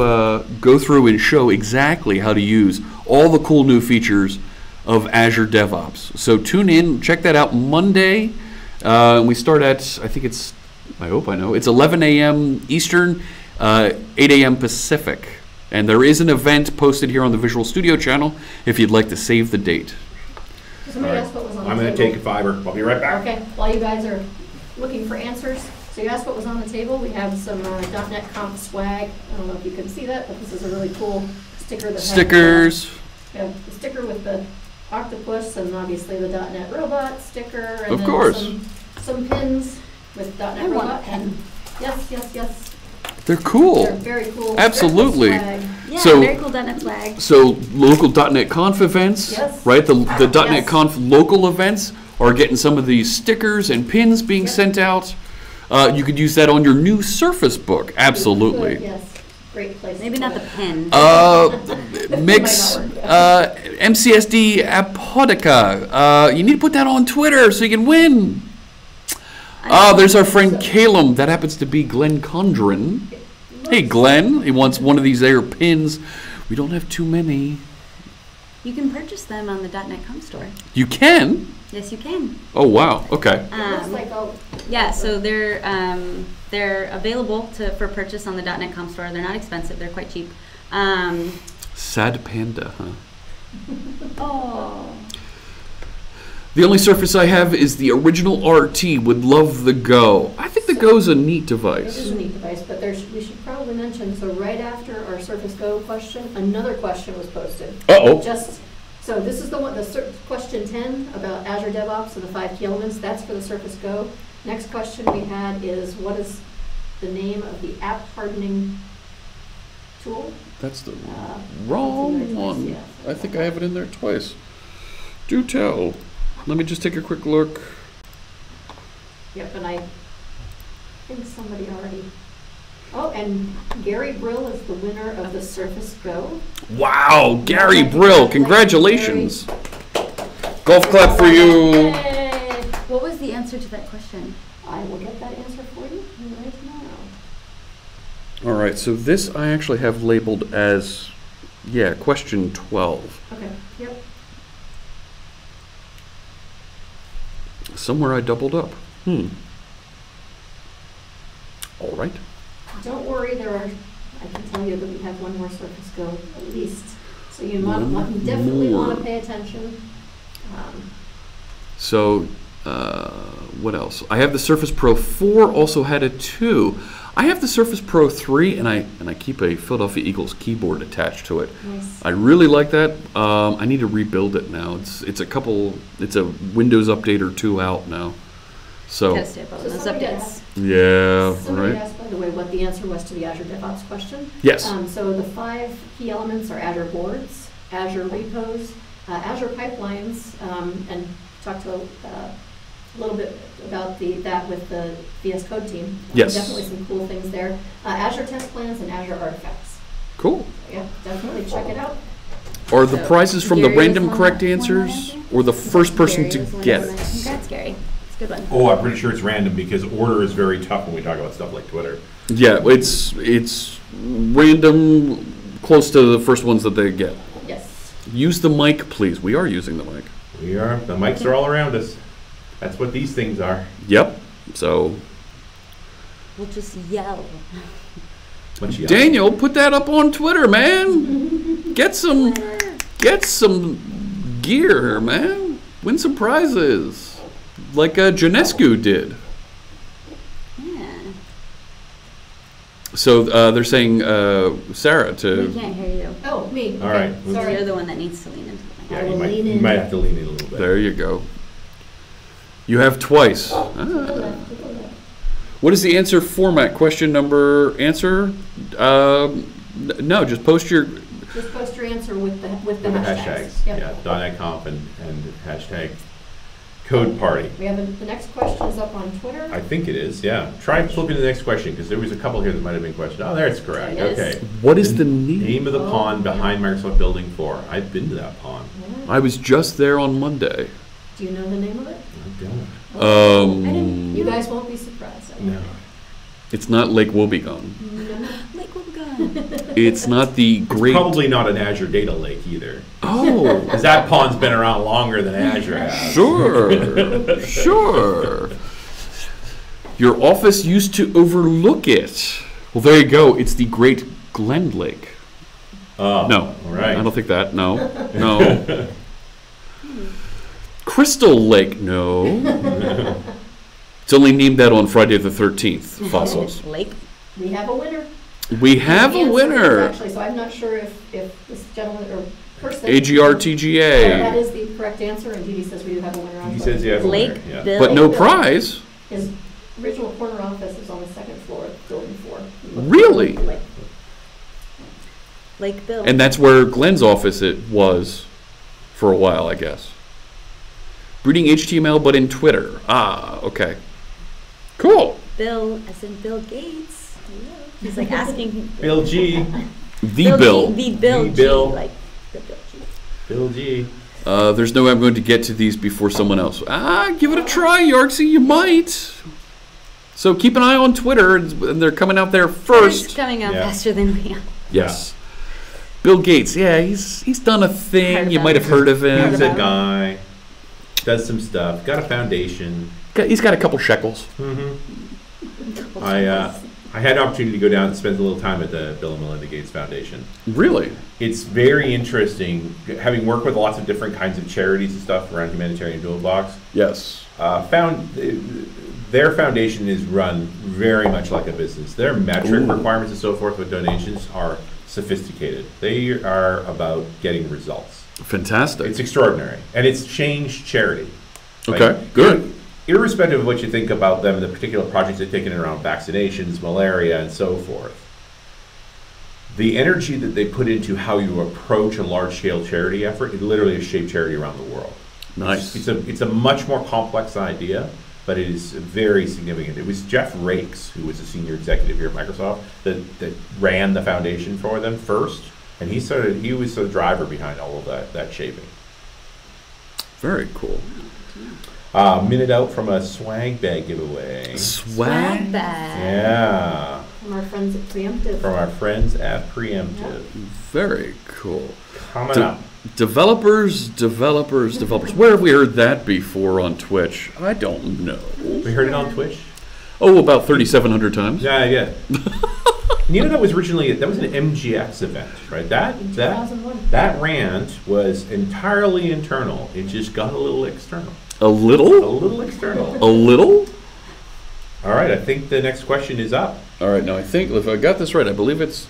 go through and show exactly how to use all the cool new features of Azure DevOps. So tune in, check that out Monday. We start at, I hope I know, it's 11 a.m. Eastern, 8 a.m. Pacific. And there is an event posted here on the Visual Studio channel if you'd like to save the date. Somebody asked what was on the I'm table. going to take a fiber. I'll be right back. Okay, while you guys are looking for answers, so you asked what was on the table. We have some .NET Conf swag. I don't know if you can see that, but this is a really cool sticker that Stickers. we have the sticker with the octopus and obviously the .NET Robot sticker. And Of then course. Some pins with .NET I want a Robot. pin. And yes. They're cool. They're very cool. Absolutely. Swag. Yeah, So- very cool .NET flag. So local .NET Conf events, Yes. right? The .NET Yes. Conf local events are getting some of these stickers and pins being sent out. You could use that on your new Surface Book. Absolutely. Yes, great place. Maybe to not the put it. pin. Mix Might not MCSD Apodica. You need to put that on Twitter so you can win. There's our friend Calum. That happens to be Glenn Condren. Hey, Glenn. He wants one of these there pins. We don't have too many. You can purchase them on the .NET Com store. You can? Yes, you can. Oh, wow. Okay. It looks like Yeah, so they're available for purchase on the .NET Com store. They're not expensive. They're quite cheap. Sad panda, huh? Oh. The only Surface I have is the original RT. Would love the Go. I think the Go's a neat It device. is a neat device, but we should probably mention, so right after our Surface Go question, another question was posted. Uh-oh. So this is the one, question 10 about Azure DevOps and the 5 key elements. That's for the Surface Go. Next question we had is, what is the name of the app hardening tool? That's the It's wrong in there twice, one. yeah. I think I have it in there twice. Do tell. Let me just take a quick look. Yep, and I think somebody already. Oh, and Gary Brill is the winner of the Surface Go. Wow, Gary Brill, congratulations. Golf clap for you. Yay! What was the answer to that question? I will get that answer for you right now. All right, so this I actually have labeled as, question 12. Okay, yep. Somewhere I doubled up. All right. Don't worry, I can tell you that we have one more Surface Go at least. So you definitely want more. to pay attention. So, what else? I have the Surface Pro 4, also had a 2. I have the Surface Pro 3, and I keep a Philadelphia Eagles keyboard attached to it. Nice. I really like that. I need to rebuild it now. It's a Windows update or 2 out now. So, Gotta stay up on So those somebody updates. asked- yeah, Somebody right. asked, by the way, what the answer was to the Azure DevOps question. Yes. So the 5 key elements are Azure Boards, Azure Repos, Azure Pipelines, and talked to a little bit about that with the VS Code team. Yes. Definitely some cool things there. Azure Test Plans and Azure Artifacts. Cool. Yeah, definitely check it out. Are the So, prizes from the Gary random was correct one that answers answer? or the first person Gary to was the one get that it? won that. Congrats, Gary. It's a good one. Oh, I'm pretty sure it's random because order is very tough when we talk about stuff like Twitter. Yeah, it's random, close to the first ones that they get. Yes. Use the mic, please. We are using the mic. We are. The mics are all around us. That's what these things are. Yep. So, We'll just yell. Much yelling. Daniel, put that up on Twitter, man. Get some gear, man. Win some prizes, like Janescu did. Yeah. So they're saying Sarah to. We can't hear you. Oh, me. All right. Sorry. You're the one that needs to lean into the mic. Yeah, I will lean you in. might have to lean in a little bit. There you go. You have twice. What is the answer format? Question number answer? No, just post your. Just post your answer with the With the hashtags. Yep. Yeah, .NETConf and hashtag code party. We have the next question is up on Twitter. I think it is, yeah. Try flipping to the next question, because there was a couple here that might have been questioned. Oh, there, it's correct. There it is. Okay. What is the name? Name of the pond behind Microsoft Building 4. I've been to that pond. I was just there on Monday. Do you know the name of it? I don't. I didn't. You guys won't be surprised. No. It's not Lake Wobegon. Lake Wobegon. It's not the great. Probably not an Azure Data Lake either. Oh, Because that pond's been around longer than Azure has. sure, sure. Your office used to overlook it. Well, there you go. It's the Great Glen Lake. Oh, No, all right. I don't think that. No, no. Crystal Lake. No. It's only named that on Friday the 13th. Fossils. Lake. We have a winner. We have The a answer is winner. Actually, so I'm not sure if this gentleman or person. AGRTGA. That is the correct answer, and Judy says we do have a winner on He Twitter. says you have a Lake winner, yeah. Bill. But no prize. His original corner office is on the second floor of Building 4. Really? Like, Lake Bill. And that's where Glenn's office it was for a while, I guess. Reading HTML, but in Twitter. Ah, okay. Cool. Bill, as in Bill Gates. Hello. He's like asking. Bill G. The Bill. The Bill The G. Bill. Like the Bill G. Bill G. There's no way I'm going to get to these before someone else. Give it a try, Yarksy. You might. So keep an eye on Twitter, and they're coming out there It's first. coming out Yeah. faster than we are. Yes. Bill Gates. Yeah, he's done a thing. Heard You about might have him. heard of him. He's about a it. guy. Does some stuff. Got a foundation. He's got a couple shekels. I had an opportunity to go down and spend a little time at the Bill and Melinda Gates Foundation. Really? It's very interesting, having worked with lots of different kinds of charities and stuff around humanitarian dual blocks. Yes. Their foundation is run very much like a business. Their metric requirements and so forth with donations are sophisticated. They are about getting results. Fantastic. It's extraordinary, and it's changed charity. Okay, good. Irrespective of what you think about them and the particular projects they've taken around vaccinations, malaria, and so forth, the energy that they put into how you approach a large-scale charity effort, it literally has shaped charity around the world. Nice. It's a much more complex idea, but it is very significant. It was Jeff Rakes, who was a senior executive here at Microsoft, that ran the foundation for them first, and he was the driver behind all of that shaping. Very cool. Minute out from a swag bag giveaway. Swag. Bag. Yeah, from our friends at Preemptive. from our friends at Preemptive. Very cool. Coming up. Developers. Where have we heard that before on Twitch? I don't know. We heard it on Twitch? Oh, about 3,700 times. Yeah. You know, that was an MGX event, right? That 2001. rant was entirely internal. It just got a little external. A A little? little external. A little? All right, I think the next question is up. All right, now I think, if I got this right, I believe it's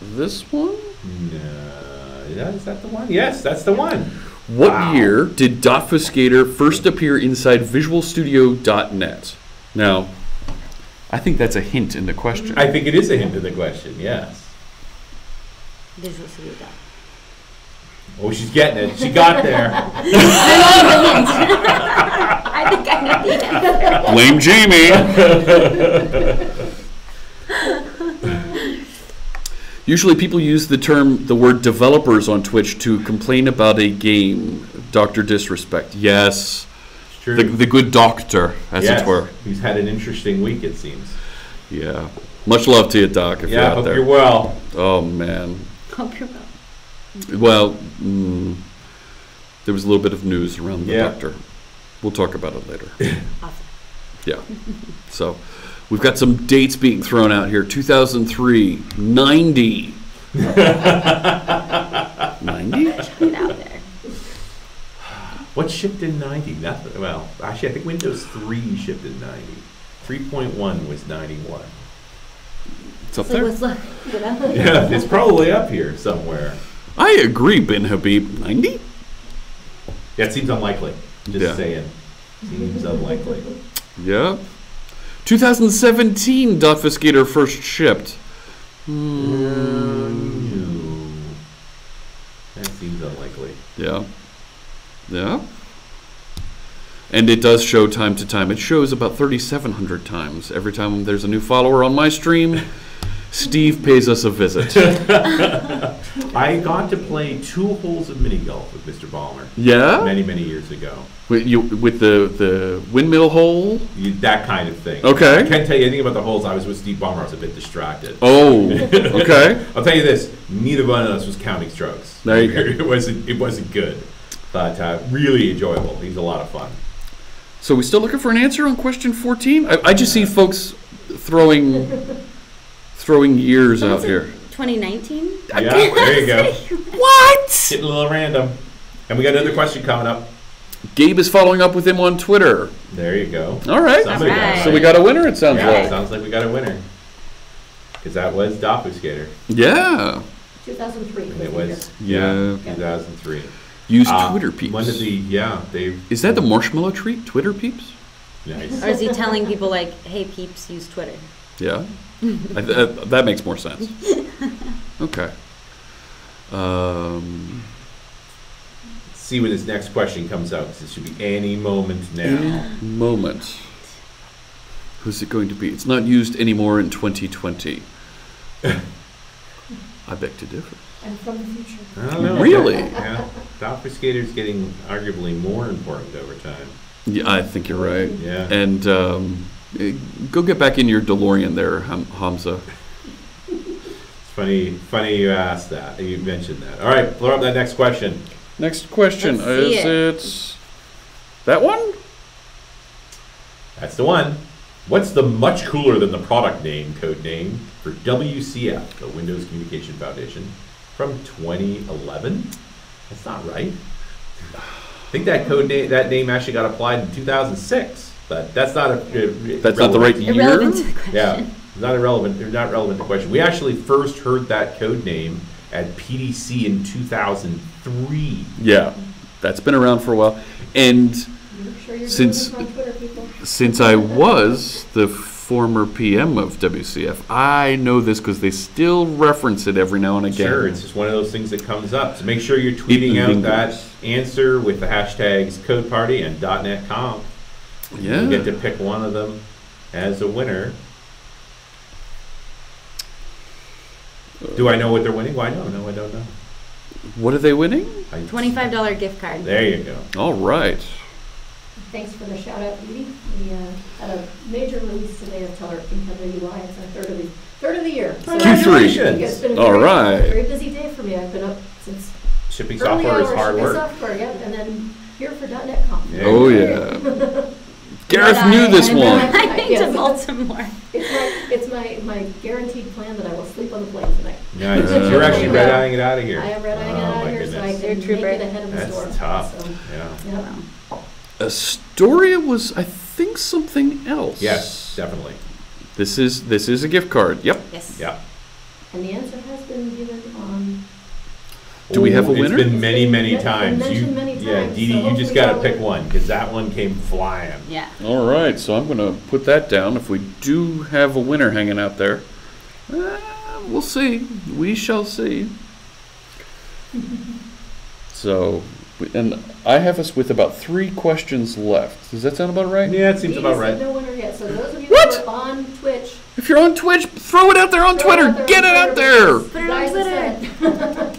this one? No, is that the one? Yes, that's the one. What Wow. year did Dotfuscator first appear inside VisualStudio.net? Now, I think that's a hint in the question. I think it is a hint to the question, yes. Visual Studio Doc. Oh, she's getting it. She got there. I think I know the answer. Blame Jamie. Usually people use the word developers on Twitch to complain about a game. Dr. Disrespect. Yes. It's true. The good doctor, as Yes, it were. he's had an interesting week, it seems. Yeah. Much love to you, Doc, if you're Yeah, out hope there. you're well. Oh, man. Hope you're well. Well, there was a little bit of news around the Yeah. doctor. We'll talk about it later. Awesome. Yeah. So, We've got some dates being thrown out here. 2003, 90. 90? Put it out there. What shipped in 90? Nothing. Well, actually, I think Windows 3 shipped in 90. 3.1 was 91. It's up So there. let's look. You know? Yeah, it's probably up here somewhere. I agree, Ben Habib. 90? Yeah, it seems unlikely. Just Yeah. saying. Seems unlikely. Yeah. 2017, Dotfiscator first shipped. No. That seems unlikely. Yeah. Yeah. And it does show time to time. It shows about 3,700 times. Every time there's a new follower on my stream, Steve pays us a visit. I got to play 2 holes of mini golf with Mr. Ballmer Yeah? many, many years ago. With the windmill hole? That kind of thing. Okay. I can't tell you anything about the holes. I was with Steve Ballmer. I was a bit distracted. Oh, okay. I'll tell you this: neither one of us was counting strokes. There you go. It wasn't good, but really enjoyable. He's a lot of fun. So we still looking for an answer on question 14? I just see folks throwing years out here. 2019? Yeah, there you go. What? Getting a little random. And we got another question coming up. Gabe is following up with him on Twitter. There you go. All right. Somebody got it Alright. So we got a winner, it sounds Yeah, like. sounds like we got a winner. Because that was Doppelganger. Yeah. 2003. And it was, Yeah. 2003. Use Twitter peeps. One of the, they. Is that the marshmallow treat? Twitter peeps? Nice. Or is he telling people like, hey peeps, use Twitter? Yeah. That makes more sense. Okay. See when this next question comes out, 'cause it should be any moment now. Moment. Who's it going to be? It's not used anymore in 2020. I beg to differ. And from the future. I don't know. Really? Yeah. Doppelganger's getting arguably more important over time. Yeah, I think you're right. Yeah. And go get back in your DeLorean there, Hamza. It's funny you asked that. You mentioned that. All right, blow up that next question. Next question. Let's see Is it. it that one? That's the one. What's the much cooler than the product name, code name, for WCF, the Windows Communication Foundation, from 2011? That's not right. I think that name actually got applied in 2006, but that's not That's not the right year? Irrelevant to the question. Yeah, not relevant to the question. We actually first heard that code name at PDC in 2003. Yeah, that's been around for a while. And since I was the former PM of WCF, I know this because they still reference it every now and again. Sure, it's just one of those things that comes up. So make sure you're tweeting out that answer with the hashtags CodeParty and .NETConf. Yeah. You'll get to pick one of them as a winner. Do I know what they're winning? Why no, I don't know. What are they winning? $25 gift card. There you go. All right. Thanks for the shout out, Edie. We had a major release today of Teller Cover UI. It's our third of the year. So Congratulations. it's been a All very, right. very busy day for me. I've been up since Shipping early software is hours, hard shipping work. software, yep, and then here for .NETConf. Yeah. Oh, yeah. Gareth knew this And one. then I need yes. to Baltimore. It's my guaranteed plan that I will sleep on the plane tonight. Nice. You're actually red-eyeing it out of here. I am red-eyeing it Oh, out my of here so I goodness. can You're a make trooper. it ahead of the That's storm. tough. So, Yeah. yep. Astoria was, I think, something else. Yes, definitely. This is a gift card. Yep. Yes. Yeah. And the answer has been given on. Do we have a winner? It's been many, many It's been times. mentioned many Yeah, times, Dee Dee, so you just hopefully got to I'll- pick one because that one came flying. Yeah. All right, so I'm going to put that down. If we do have a winner hanging out there, we'll see. We shall see. So, and I have us with about 3 questions left. Does that sound about right? Yeah, it seems Dee about Dee said right. no winner yet. So those of you What? who are on Twitch, If you're on Twitch, throw it out there on throw Twitter. out there Get on it out Twitter there. because Put it you on guys Twitter. have said-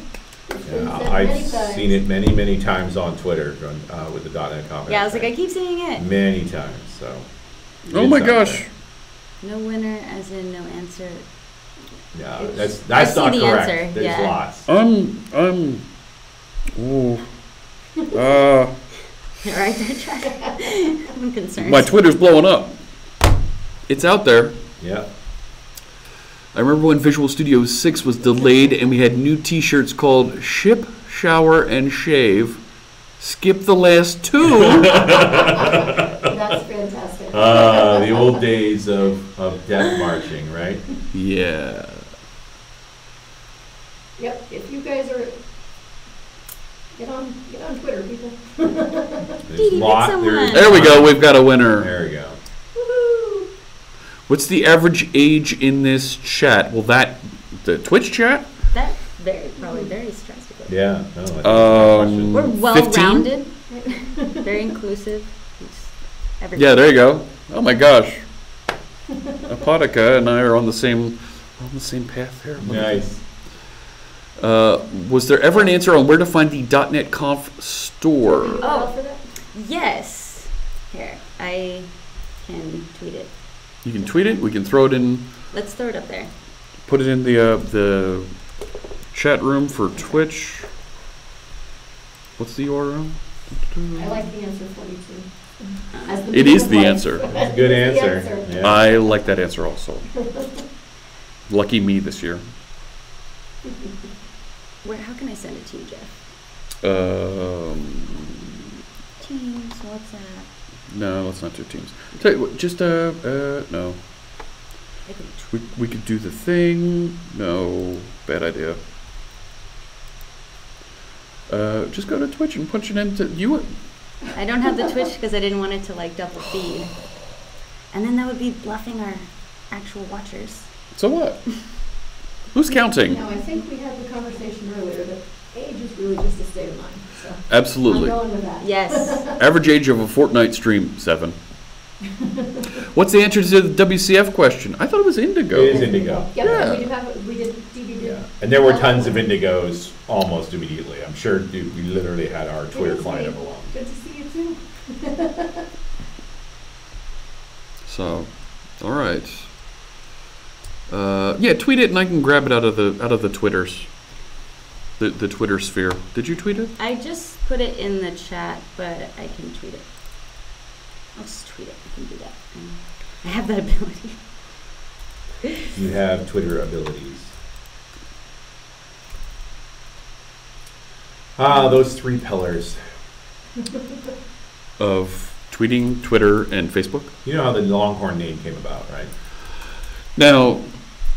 It's been Yeah, said I've many times. seen it many, many times on Twitter with the .NET conference. Yeah, I was like, I keep seeing it. Many times, so. Oh my It's out gosh. No winner, as in no answer. there. Yeah, It's- that's I not see the correct. answer, There's yeah. lots. Ooh. Right there, Chad. I'm concerned. My Twitter's blowing up. It's out there. Yeah. I remember when Visual Studio 6 was delayed and we had new t-shirts called Ship, Shower, and Shave. Skip the last two. That's fantastic. The old days of death marching, right? Yeah. Yep, if you guys are, get on Twitter, people. There's someone. There we go. We've got a winner. There we go. Woohoo! What's the average age in this chat? Well, the Twitch chat? That probably varies drastically. Yeah. No, that's We're 15? well-rounded, very inclusive. Yeah, there you go. Oh my gosh. Apotica and I are on the same path here. nice. Was there ever an answer on where to find the .NET Conf store? Oh, yes. Here, I can tweet it. You can tweet it. We can throw it in. Let's throw it up there. Put it in the chat room for Twitch. What's the URL? I like the answer 42. It is the answer. That's a good It's the answer. answer. Yeah. I like that answer also. Lucky me this year. How can I send it to you, Jeff? Teams, WhatsApp. No, let's not do Teams. Tell you what, just no. I can We could do the thing. No, bad idea. Just go to Twitch and punch it into you. I don't have the Twitch because I didn't want it to like double feed. And then that would be bluffing our actual watchers. So what? Who's counting? No, I think we had the conversation earlier that age is really just a state of mind. So Absolutely. I'm going with that. Yes. Average age of a Fortnite stream, 7. What's the answer to the WCF question? I thought it was Indigo. It is Indigo. Yep, Yeah. we did DVD. Yeah. And there were tons of Indigos almost immediately. I'm sure we literally had our Twitter client overwhelmed. Good to see you too. So, all right. Yeah, tweet it and I can grab it out of the Twitters. The Twitter sphere. Did you tweet it? I just put it in the chat, but I can tweet it. I'll just tweet it. I can do that. I have that ability. You have Twitter abilities. Those 3 pillars. Of tweeting, Twitter, and Facebook? You know how the Longhorn name came about, right? Now,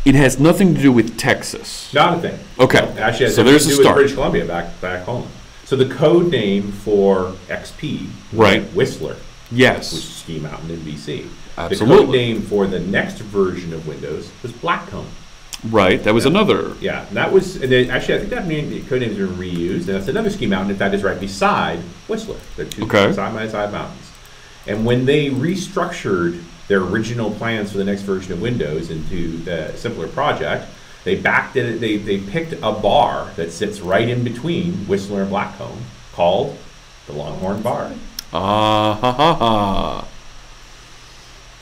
it has nothing to do with Texas. Not a thing. Okay. Actually, it has So everything there's to a do with start. British Columbia back home. So the code name for XP, Right. Whistler, which Yes. is Ski Mountain in BC. The code Absolutely. name for the next version of Windows was Blackcomb. Right. That was another. Yeah, and that was, and actually, I think that the code names are reused, and that's another ski mountain. In fact, is right beside Whistler. They're 2 Okay. side-by-side mountains. And when they restructured their original plans for the next version of Windows into the simpler project, they backed it. They picked a bar that sits right in between Whistler and Blackcomb, called the Longhorn Bar. Ah ha ha ha.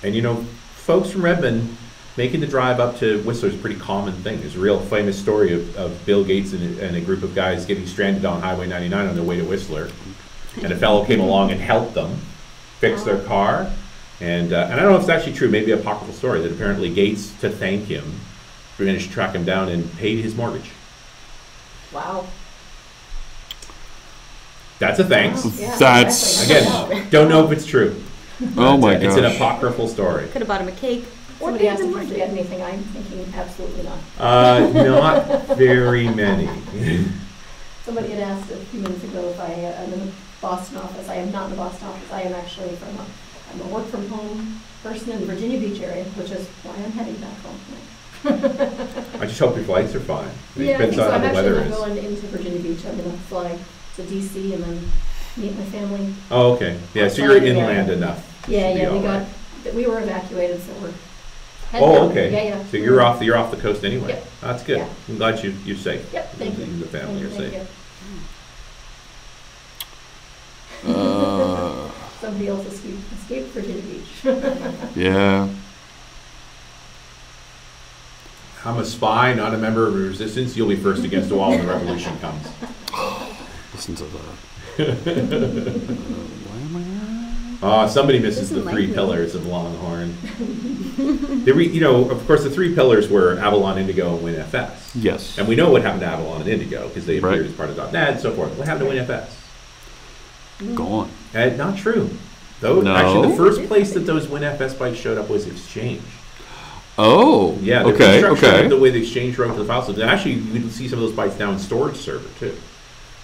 And you know, folks from Redmond making the drive up to Whistler is a pretty common thing. There's a real famous story of Bill Gates and a group of guys getting stranded on Highway 99 on their way to Whistler. And a fellow came along and helped them fix their car. And I don't know if it's actually true, maybe a apocryphal story, that apparently Gates, to thank him, managed to track him down and paid his mortgage. Wow. That's a thanks. Yeah, That's- exactly. Again, don't know if it's true. Oh my It's an gosh. apocryphal story. Could have bought him a cake. Somebody asked if I forget anything. I'm thinking absolutely not. Not very many. Somebody had asked a few minutes ago if I'm in the Boston office. I am not in the Boston office. I am actually I'm a work from home person in the Virginia Beach area, which is why I'm heading back home tonight. I just hope your flights are fine. It Yeah, I think depends so. on how I'm the actually weather not is. going into Virginia Beach. I'm going to fly to DC and then meet my family. Oh, okay. Yeah, so you're inland enough. Yeah, Should be yeah. all We were evacuated, so we're heading Oh, out. okay. Yeah, yeah. So you're off the coast anyway. Yep. That's good. Yeah. I'm glad you're safe. Yep, thank you. And the family are Thank safe. you. Somebody else escaped Virginia Beach. Yeah. I'm a spy, not a member of resistance. You'll be first against the wall when the revolution comes. Listen to that. Why am I Somebody misses the Doesn't like three me. pillars of Longhorn. Of course, the three pillars were Avalon, Indigo, and WinFS. Yes. And we know what happened to Avalon and Indigo because they appeared Right. as part of .NET and so forth. What happened to WinFS? Gone. Not true. Though, No? Actually, the first place that those WinFS bytes showed up was Exchange. Oh. Yeah, the Okay. construction Okay. of the way the Exchange wrote to the file system. Actually, you can see some of those bytes now in storage server too.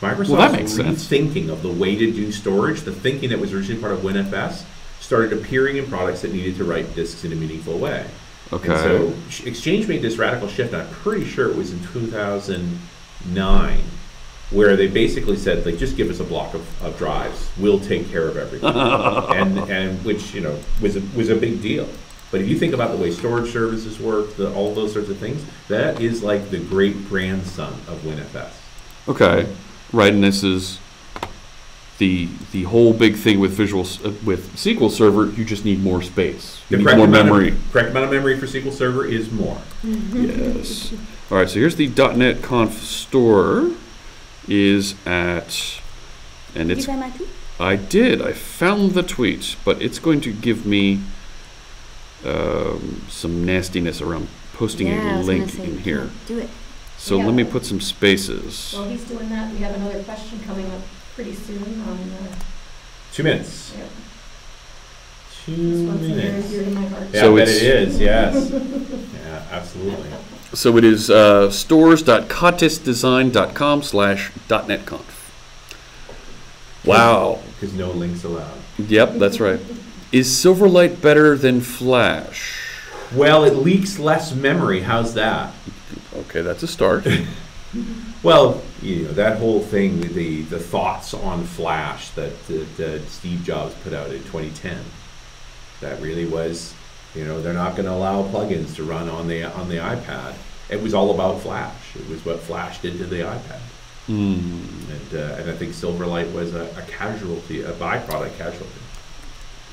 Microsoft's Well, that makes sense. rethinking of the way to do storage, the thinking that was originally part of WinFS, started appearing in products that needed to write disks in a meaningful way. Okay. And so Exchange made this radical shift, and I'm pretty sure it was in 2009, where they basically said, like, just give us a block of drives, we'll take care of everything, and which was a big deal. But if you think about the way storage services work, all those sorts of things, that is like the great grandson of WinFS. Okay. Right, and this is the whole big thing with with SQL Server. You just need more space. You need more memory. Correct amount of memory for SQL Server is more. Yes. All right. So here's the .NET Conf store. Is at, and Did it's. you find my tweet? I did. I found the tweet, but it's going to give me some nastiness around posting Yeah, I a was gonna link say, in you here. can't do it. So Yeah. let me put some spaces. While he's doing that, we have another question coming up pretty soon on 2 minutes. 2 this one's near and minutes. dear to my heart. Yeah, So I bet it's- it is. Yes. Yeah, absolutely. So it is stores.contestdesign.com/.netconf. Wow. Because no links allowed. Yep, that's right. Is Silverlight better than Flash? Well, it leaks less memory. How's that? Okay, that's a start. Well, that whole thing, the thoughts on Flash that Steve Jobs put out in 2010, that really was, they're not going to allow plugins to run on the iPad. It was all about Flash. It was what Flash did to the iPad. And I think Silverlight was a casualty, a byproduct casualty.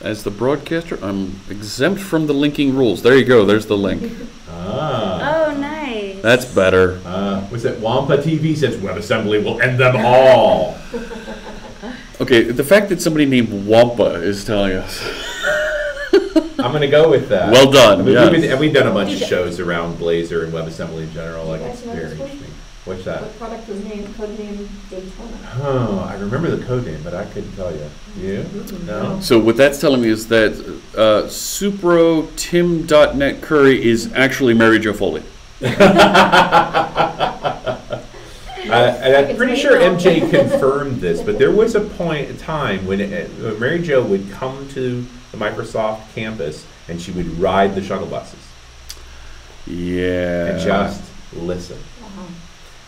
As the broadcaster, I'm exempt from the linking rules. There you go. There's the link. Ah. Oh, nice. That's better. Was it Wampa TV says WebAssembly will end them all? Okay, the fact that somebody named Wampa is telling us. I'm going to go with that. Well done, yes. We've done a bunch of shows around Blazor and WebAssembly in general. Like, You it's guys know very this one? interesting. What's that? What product was codenamed Daytona? Oh, I remember the code name, but I couldn't tell you. You? No? So what that's telling me is that Supro Tim.NET Curry is actually Mary Jo Foley. And I'm pretty sure MJ confirmed this, but there was a time when Mary Jo would come to the Microsoft campus and she would ride the shuttle buses Yeah. and just listen.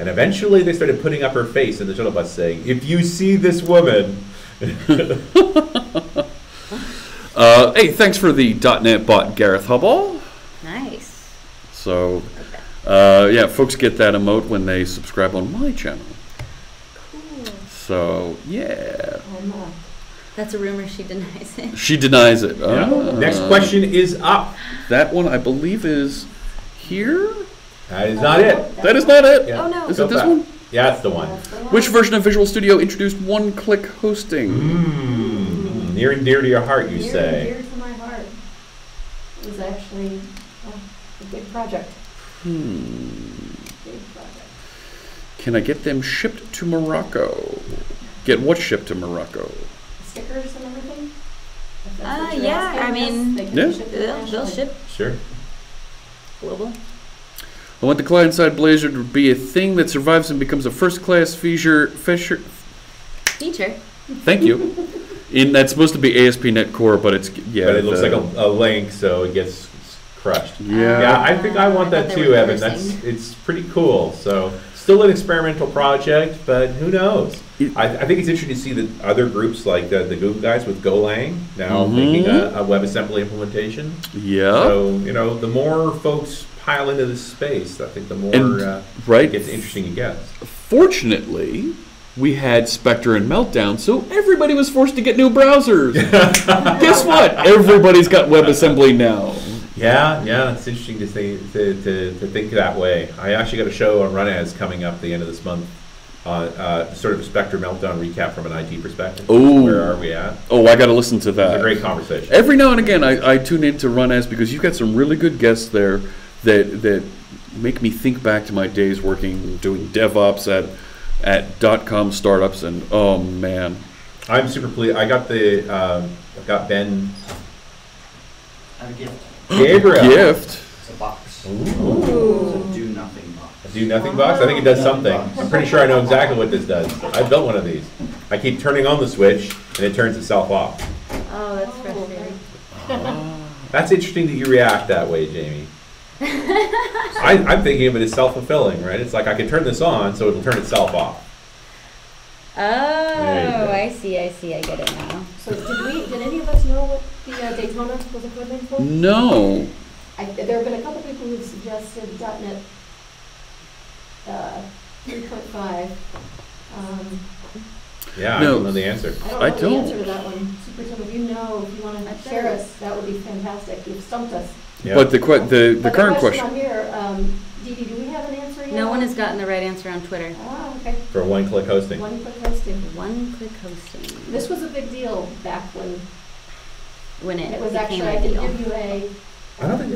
And eventually they started putting up her face in the shuttle bus saying, "If you see this woman." Hey, thanks for the .NET bot, Gareth Hubble. Nice. So, yeah, folks get that emote when they subscribe on my channel. Cool. So, yeah. That's a rumor. She denies it. She denies it. Next question is up. That one, I believe, is here. That is not it. That is not it. Yeah. Oh, no. Is Go it this back. one? Yeah, it's the one. Which version of Visual Studio introduced one-click hosting? Near and dear to your heart, you Near say. and dear to my heart. It was actually a big project. Big project. Can I get them shipped to Morocco? Get what shipped to Morocco? Stickers and everything? If that's what you're Yeah, asking, I yes, mean, they can Yeah. be shipped They'll internationally. ship Sure. global. I want the client-side Blazor to be a thing that survives and becomes a first-class feature. Feature. Thank you. That's supposed to be ASP.NET Core, but it's But it looks like a link, so it gets crushed. Yeah. Yeah, I think I want I that thought they too, were Evan. cursing. It's pretty cool. So still an experimental project, but who knows? I think it's interesting to see that other groups like the Google guys with Golang now making a WebAssembly implementation. Yeah. So the more folks pile into this space, I think the more right. it gets interesting it gets. Fortunately, we had Spectre and Meltdown, so everybody was forced to get new browsers. Guess what? Everybody's got WebAssembly now. Yeah, it's interesting to think that way. I actually got a show on Run As coming up the end of this month sort of a Spectre Meltdown recap from an IT perspective. Ooh. Where are we at? Oh, I got to listen to It's a that. great conversation. Every now and again, I tune in to Run As because you've got some really good guests there that make me think back to my days doing DevOps at .com startups, and oh man, I'm super pleased. I got Ben I have a gift. Gabriel. gift. It's a box. Ooh. It's a do nothing box. A do nothing box? I think it does something. I'm pretty sure I know exactly what this does. I built one of these. I keep turning on the switch and it turns itself off. Oh, that's frustrating. That's interesting that you react that way, Jamie. I'm thinking of it as self-fulfilling, right? It's like I can turn this on so it'll turn itself off. Oh, There you go. I see, I get it now. So did any of us know what the Daytona was a code name for? No. There have been a couple people who've suggested .NET 3.5. Yeah, No. I don't know the answer. I I don't know don't. the answer to that one. Super Tim, if you know, if you want to share us, that would be fantastic. You've stumped us. Yeah. But the But current the question on question. here, Dee Dee, do we have an answer yet? No one has gotten the right answer on Twitter. Ah, okay. For one-click hosting. One click hosting. One-click hosting. This was a big deal back when It it was became actually, I a can deal. give you a, I don't think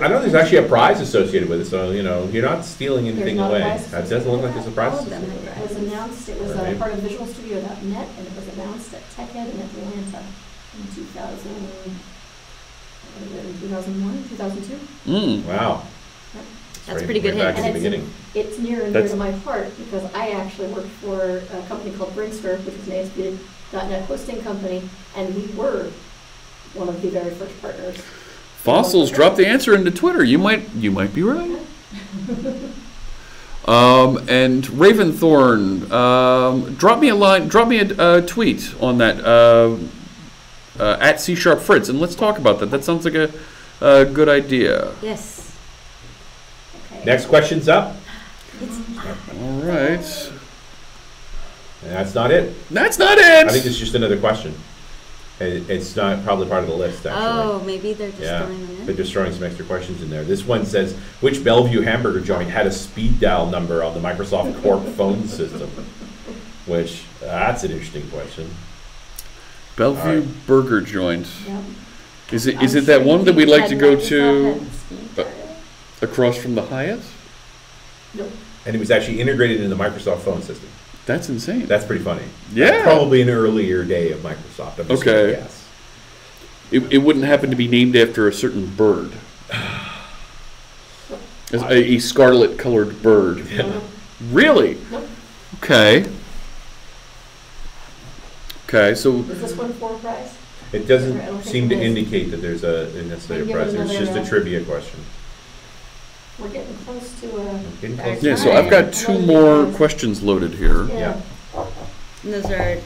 I know there's actually a prize associated with it, so you're not stealing anything not a away. prize It doesn't look like there's a prize. All of them. associated. it was announced, it was a Right. part of visualstudio.net, and it was announced at TechEd in Atlanta in 2001, 2002. Wow. That's right- pretty good right back hint. in the And beginning. It's near and dear That's- to my heart because I actually worked for a company called Bringster, which is an ASP.NET hosting company, and we were one of the very first partners. Fossils dropped the answer into Twitter. You might be right. And Raventhorn, drop me a tweet on that at C# Fritz, and let's talk about that. That sounds like a good idea. Yes. Okay. Next question's up. All right, And that's not it. that's not I think it. it's just another question. It's not probably part of the list, actually. Oh, maybe they're just Yeah, throwing them they're in. just throwing some extra questions in there. This one says, which Bellevue hamburger joint had a speed dial number on the Microsoft Corp phone system? Which, that's an interesting question. Bellevue All right. Burger Joint. Yeah. Is it I'm that sure one if that we you like had to go Microsoft to had speed dial. across from the Hyatt? Nope. And it was actually integrated into the Microsoft phone system. That's insane. That's pretty funny. Yeah. That's probably an earlier day of Microsoft. I'm just gonna Okay. guess. It wouldn't happen to be named after a certain bird. As a scarlet-colored bird. No. Really? Nope. Okay. Okay, so Is this one for a prize? It I don't doesn't think seem to it is. indicate that there's a necessary Maybe give it prize. It's another, just a trivia question. We're getting close to a. Getting close yeah, to so it. I've got two more questions loaded here. Yeah. And those are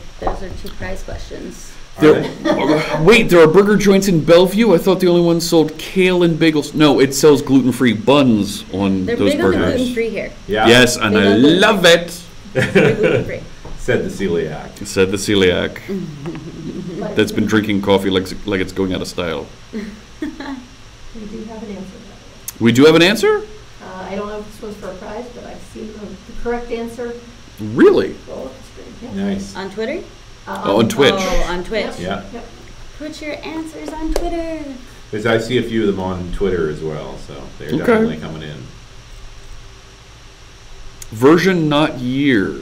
two prize questions. Wait, there are burger joints in Bellevue? I thought the only one sold kale and bagels. No, it sells gluten-free buns on They're those big on the burgers. gluten free here. Yeah. Yes, and Big I on gluten-free. love it, They're gluten free. Said the celiac. said the celiac. That's been drinking coffee like it's going out of style. We do have an answer to that. We do have an answer? I don't know if this was for a prize, but I've seen the correct answer Really? roll up the screen. Yeah. Nice. On Twitter? On Twitch. Oh, on Twitch. Yeah. Yep. Put your answers on Twitter. Because I see a few of them on Twitter as well, so they're Okay. definitely coming in. Version, not year.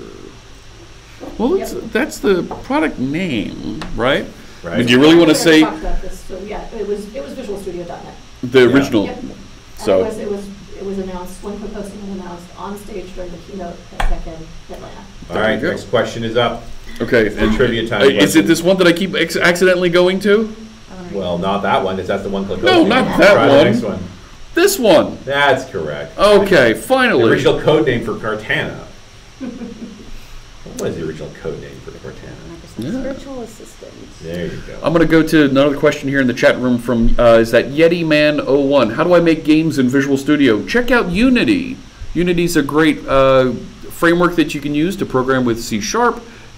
Well, Yep. that's the product name, right? Right. I mean, do you really want to We say talked about this, so yeah, it was visualstudio.net. the Yeah. original? Yep. And So, it was announced, one quick posting was announced on stage during the keynote at TechEd Atlanta. All right, There you go. next question is up. okay. It's the and- trivia time. is question. it this one that I keep accidentally going to? Well, not that one. That's the one click. No, hosting. not Try that the one. next one. This one. That's correct. Okay, The finally. original code name for Cortana. What was the original code name for Cortana? Microsoft Yeah. Virtual Assistant. There you go. I'm going to go to another question here in the chat room from, is that YetiMan01. How do I make games in Visual Studio? Check out Unity. Unity's a great framework that you can use to program with C#,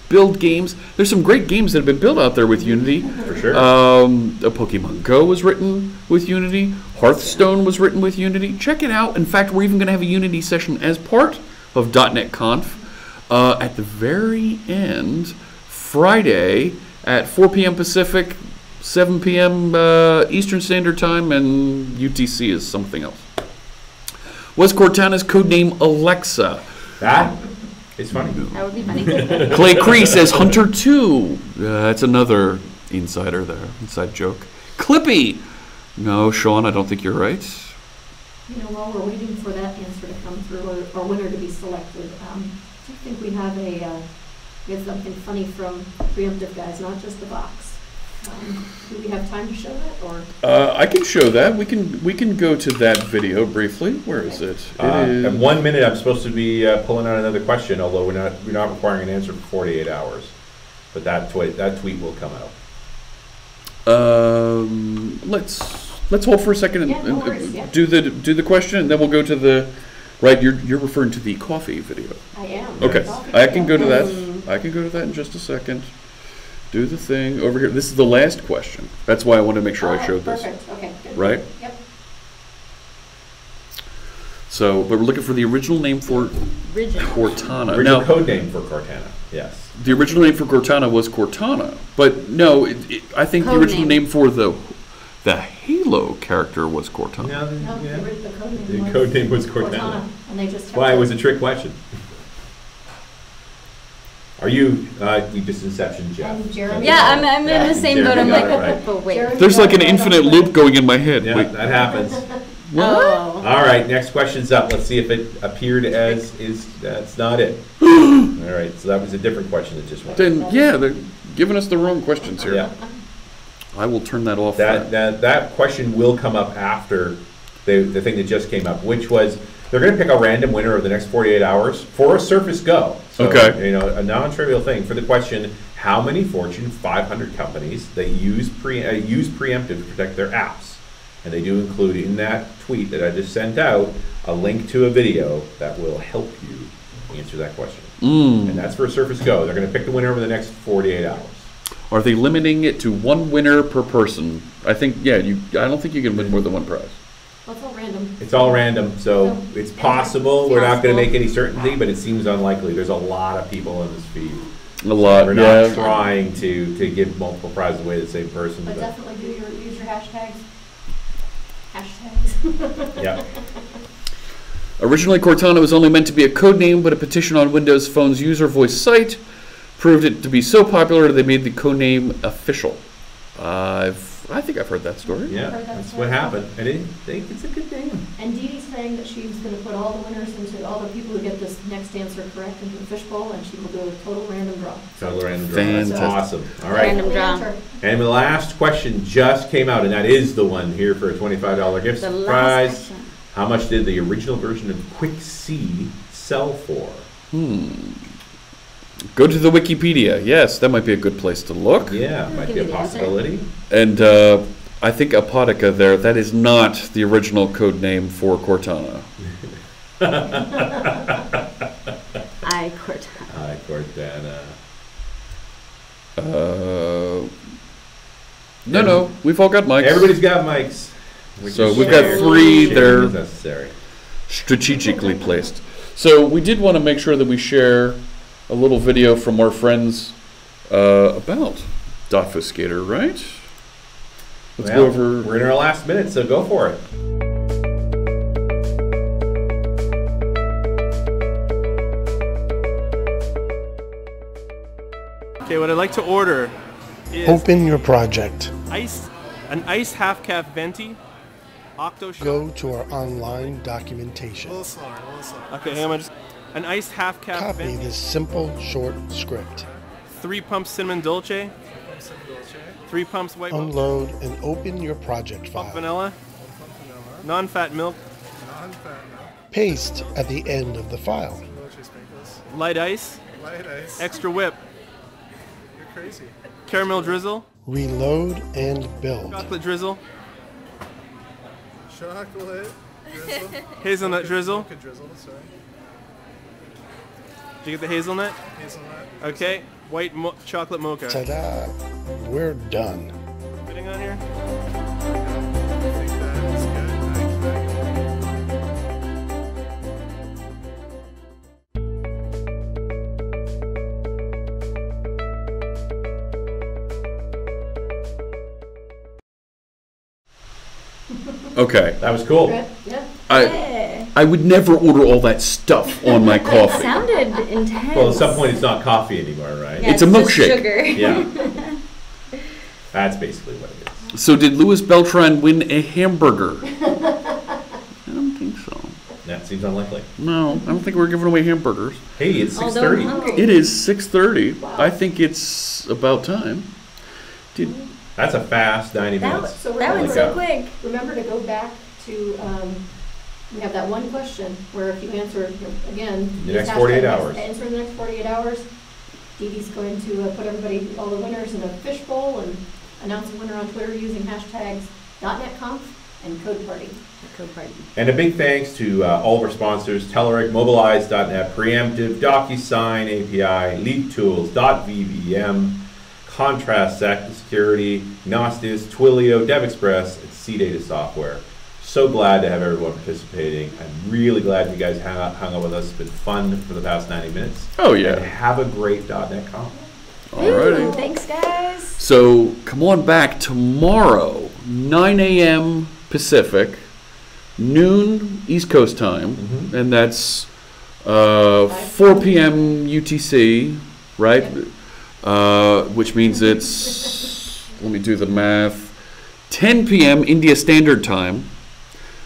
build games. There's some great games that have been built out there with Unity. For sure. A Pokemon Go was written with Unity. Hearthstone was written with Unity. Check it out. In fact, we're even going to have a Unity session as part of .NET Conf. At the very end, Friday at 4 p.m. Pacific, 7 p.m. Eastern Standard Time, and UTC is something else. Was Cortana's codename Alexa? That is funny. That would be funny. Clay Cree says Hunter 2. That's another insider there, inside joke. Clippy. No, Sean, I don't think you're right. You know, while we're waiting for that answer to come through or winner to be selected, do you think we have something funny from Preemptive Guys, not just the box? Do we have time to show that, or? I can show that. We can go to that video briefly. Where is it? In 1 minute, I'm supposed to be pulling out another question, although we're not requiring an answer for 48 hours. But that tweet will come out. Let's hold for a second and, No worries, yeah. do the question, and then we'll go to the right. You're referring to the coffee video. I am. Okay, Coffee. I can go to that. I can go to that in just a second. Do the thing over here. This is the last question. That's why I wanted to make sure I showed this. Perfect. Okay. Good. Right? Yep. So, but we're looking for the original name for Cortana. Original Now, code name for Cortana. Yes. the original name for Cortana was Cortana, but no, I think the Code original name. name for the Halo character was Cortana. No, Yeah. the code name The was code name was Cortana. and they just Why? It kept was a trick question. Are you just Inception, Jeff? And Jeremy. Yeah, I'm in the same boat. I'm Jeremy like, got it right. but wait. Jeremy There's like an got it infinite right. loop going in my head. Yeah, Wait, that happens. Oh. All right, next question's up. Let's see if it appeared as is. That's not it. All right, so that was a different question that just went. then yeah, they're giving us the wrong questions here. Yeah, I will turn that off. that question will come up after the thing that just came up, which was they're going to pick a random winner of the next 48 hours for a Surface Go. So, Okay. you know, a non-trivial thing for the question: how many Fortune 500 companies that use preemptive to protect their apps? And they do include in that tweet that I just sent out a link to a video that will help you answer that question. And that's for Surface Go. They're going to pick the winner over the next 48 hours. Are they limiting it to one winner per person? I think, yeah, I don't think you can win more than one prize. Well, it's all random. It's all random, so it's possible. It's We're not going to possible. make any certainty, but it seems unlikely. There's a lot of people in this feed. A lot, We're not yeah. trying to give multiple prizes away to the same person. But But definitely use your hashtags. Hashtags. yeah, Originally, Cortana was only meant to be a code name, but a petition on Windows Phone's user voice site proved it to be so popular that they made the code name official. I think I've heard that story. yeah, Heard that that's story. what happened. I didn't think it's a good name. And Dee Dee's saying that she's going to put all the winners into all the people who get this next answer correct into a fishbowl, and she will do a total random draw. Total random draw. That's Fantastic. awesome. All right. Random draw. Enter. And the last question just came out, and that is the one here for a $25 gift The last prize. question. How much did the original version of Quick C sell for? Go to the Wikipedia. Yes, that might be a good place to look. Yeah, might Give be a me the answer. possibility. And I think Apotica there, that is not the original code name for Cortana. I quit. Hi, Cortana. No, we've all got mics. Everybody's got mics. We So just we've got share- three, sharing they're- is necessary. strategically placed. So we did want to make sure that we share a little video from our friends about Dotfuscator, right? Let's Well, go over. We're in our last minute, so go for it. Okay, what I'd like to order is Open your project. an ice half cap venti, octo shot. Go to our online documentation. Okay, hang on, just an ice half cap Copy venti, this simple, short script. 3 pumps cinnamon dolce, 3 pumps white milk, Unload and open your project pump file. vanilla, non-fat milk, Paste at the end of the file. light ice, extra whip, caramel drizzle, Reload and build. chocolate drizzle, hazelnut drizzle. Did you get the hazelnut? Okay, white chocolate mocha. Ta-da! We're done. Fitting on here? Okay. That was cool. Yeah. I would never order all that stuff on my coffee. Sounded intense. Well, at some point, it's not coffee anymore, right? Yeah, It's a just milkshake. Sugar. Yeah. That's basically what it is. So did Louis Beltran win a hamburger? I don't think so. That seems unlikely. No, I don't think we're giving away hamburgers. Hey, it's Although 6:30. I'm hungry. It is 6:30. I think it's about time. Did That's a fast 90 minutes. So That remember, went so quick. remember to go back to, we have that one question where if you answer, again. The use next 48 hashtag hours. Answer in the next 48 hours. Dee Dee's going to put everybody, all the winners in a fishbowl and announce a winner on Twitter using hashtags .NETConf and Code Party. And a big thanks to all of our sponsors, Telerik, Mobilize.net, Preemptive, DocuSign API, Leap Tools, .vvm, Contrast Security, Gnostis, Twilio, DevExpress, and CData Software. So glad to have everyone participating. I'm really glad you guys hung out with us. It's been fun for the past 90 minutes. Oh, yeah. And have a great .NET Conf. Alrighty. Thanks, guys. So come on back tomorrow, 9 a.m. Pacific, noon East Coast time, and that's 4 p.m. UTC, right? Which means it's, let me do the math, 10 p.m. India Standard Time.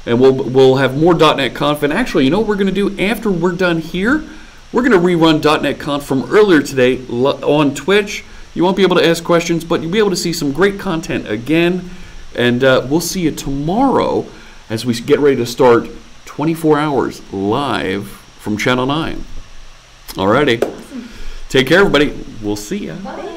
And we'll have more .NET Conf. And actually, you know what we're going to do after we're done here? We're going to rerun .NET Conf from earlier today on Twitch. You won't be able to ask questions, but you'll be able to see some great content again. And we'll see you tomorrow as we get ready to start 24 hours live from Channel 9. Alrighty. Take care, everybody. We'll see ya. Bye.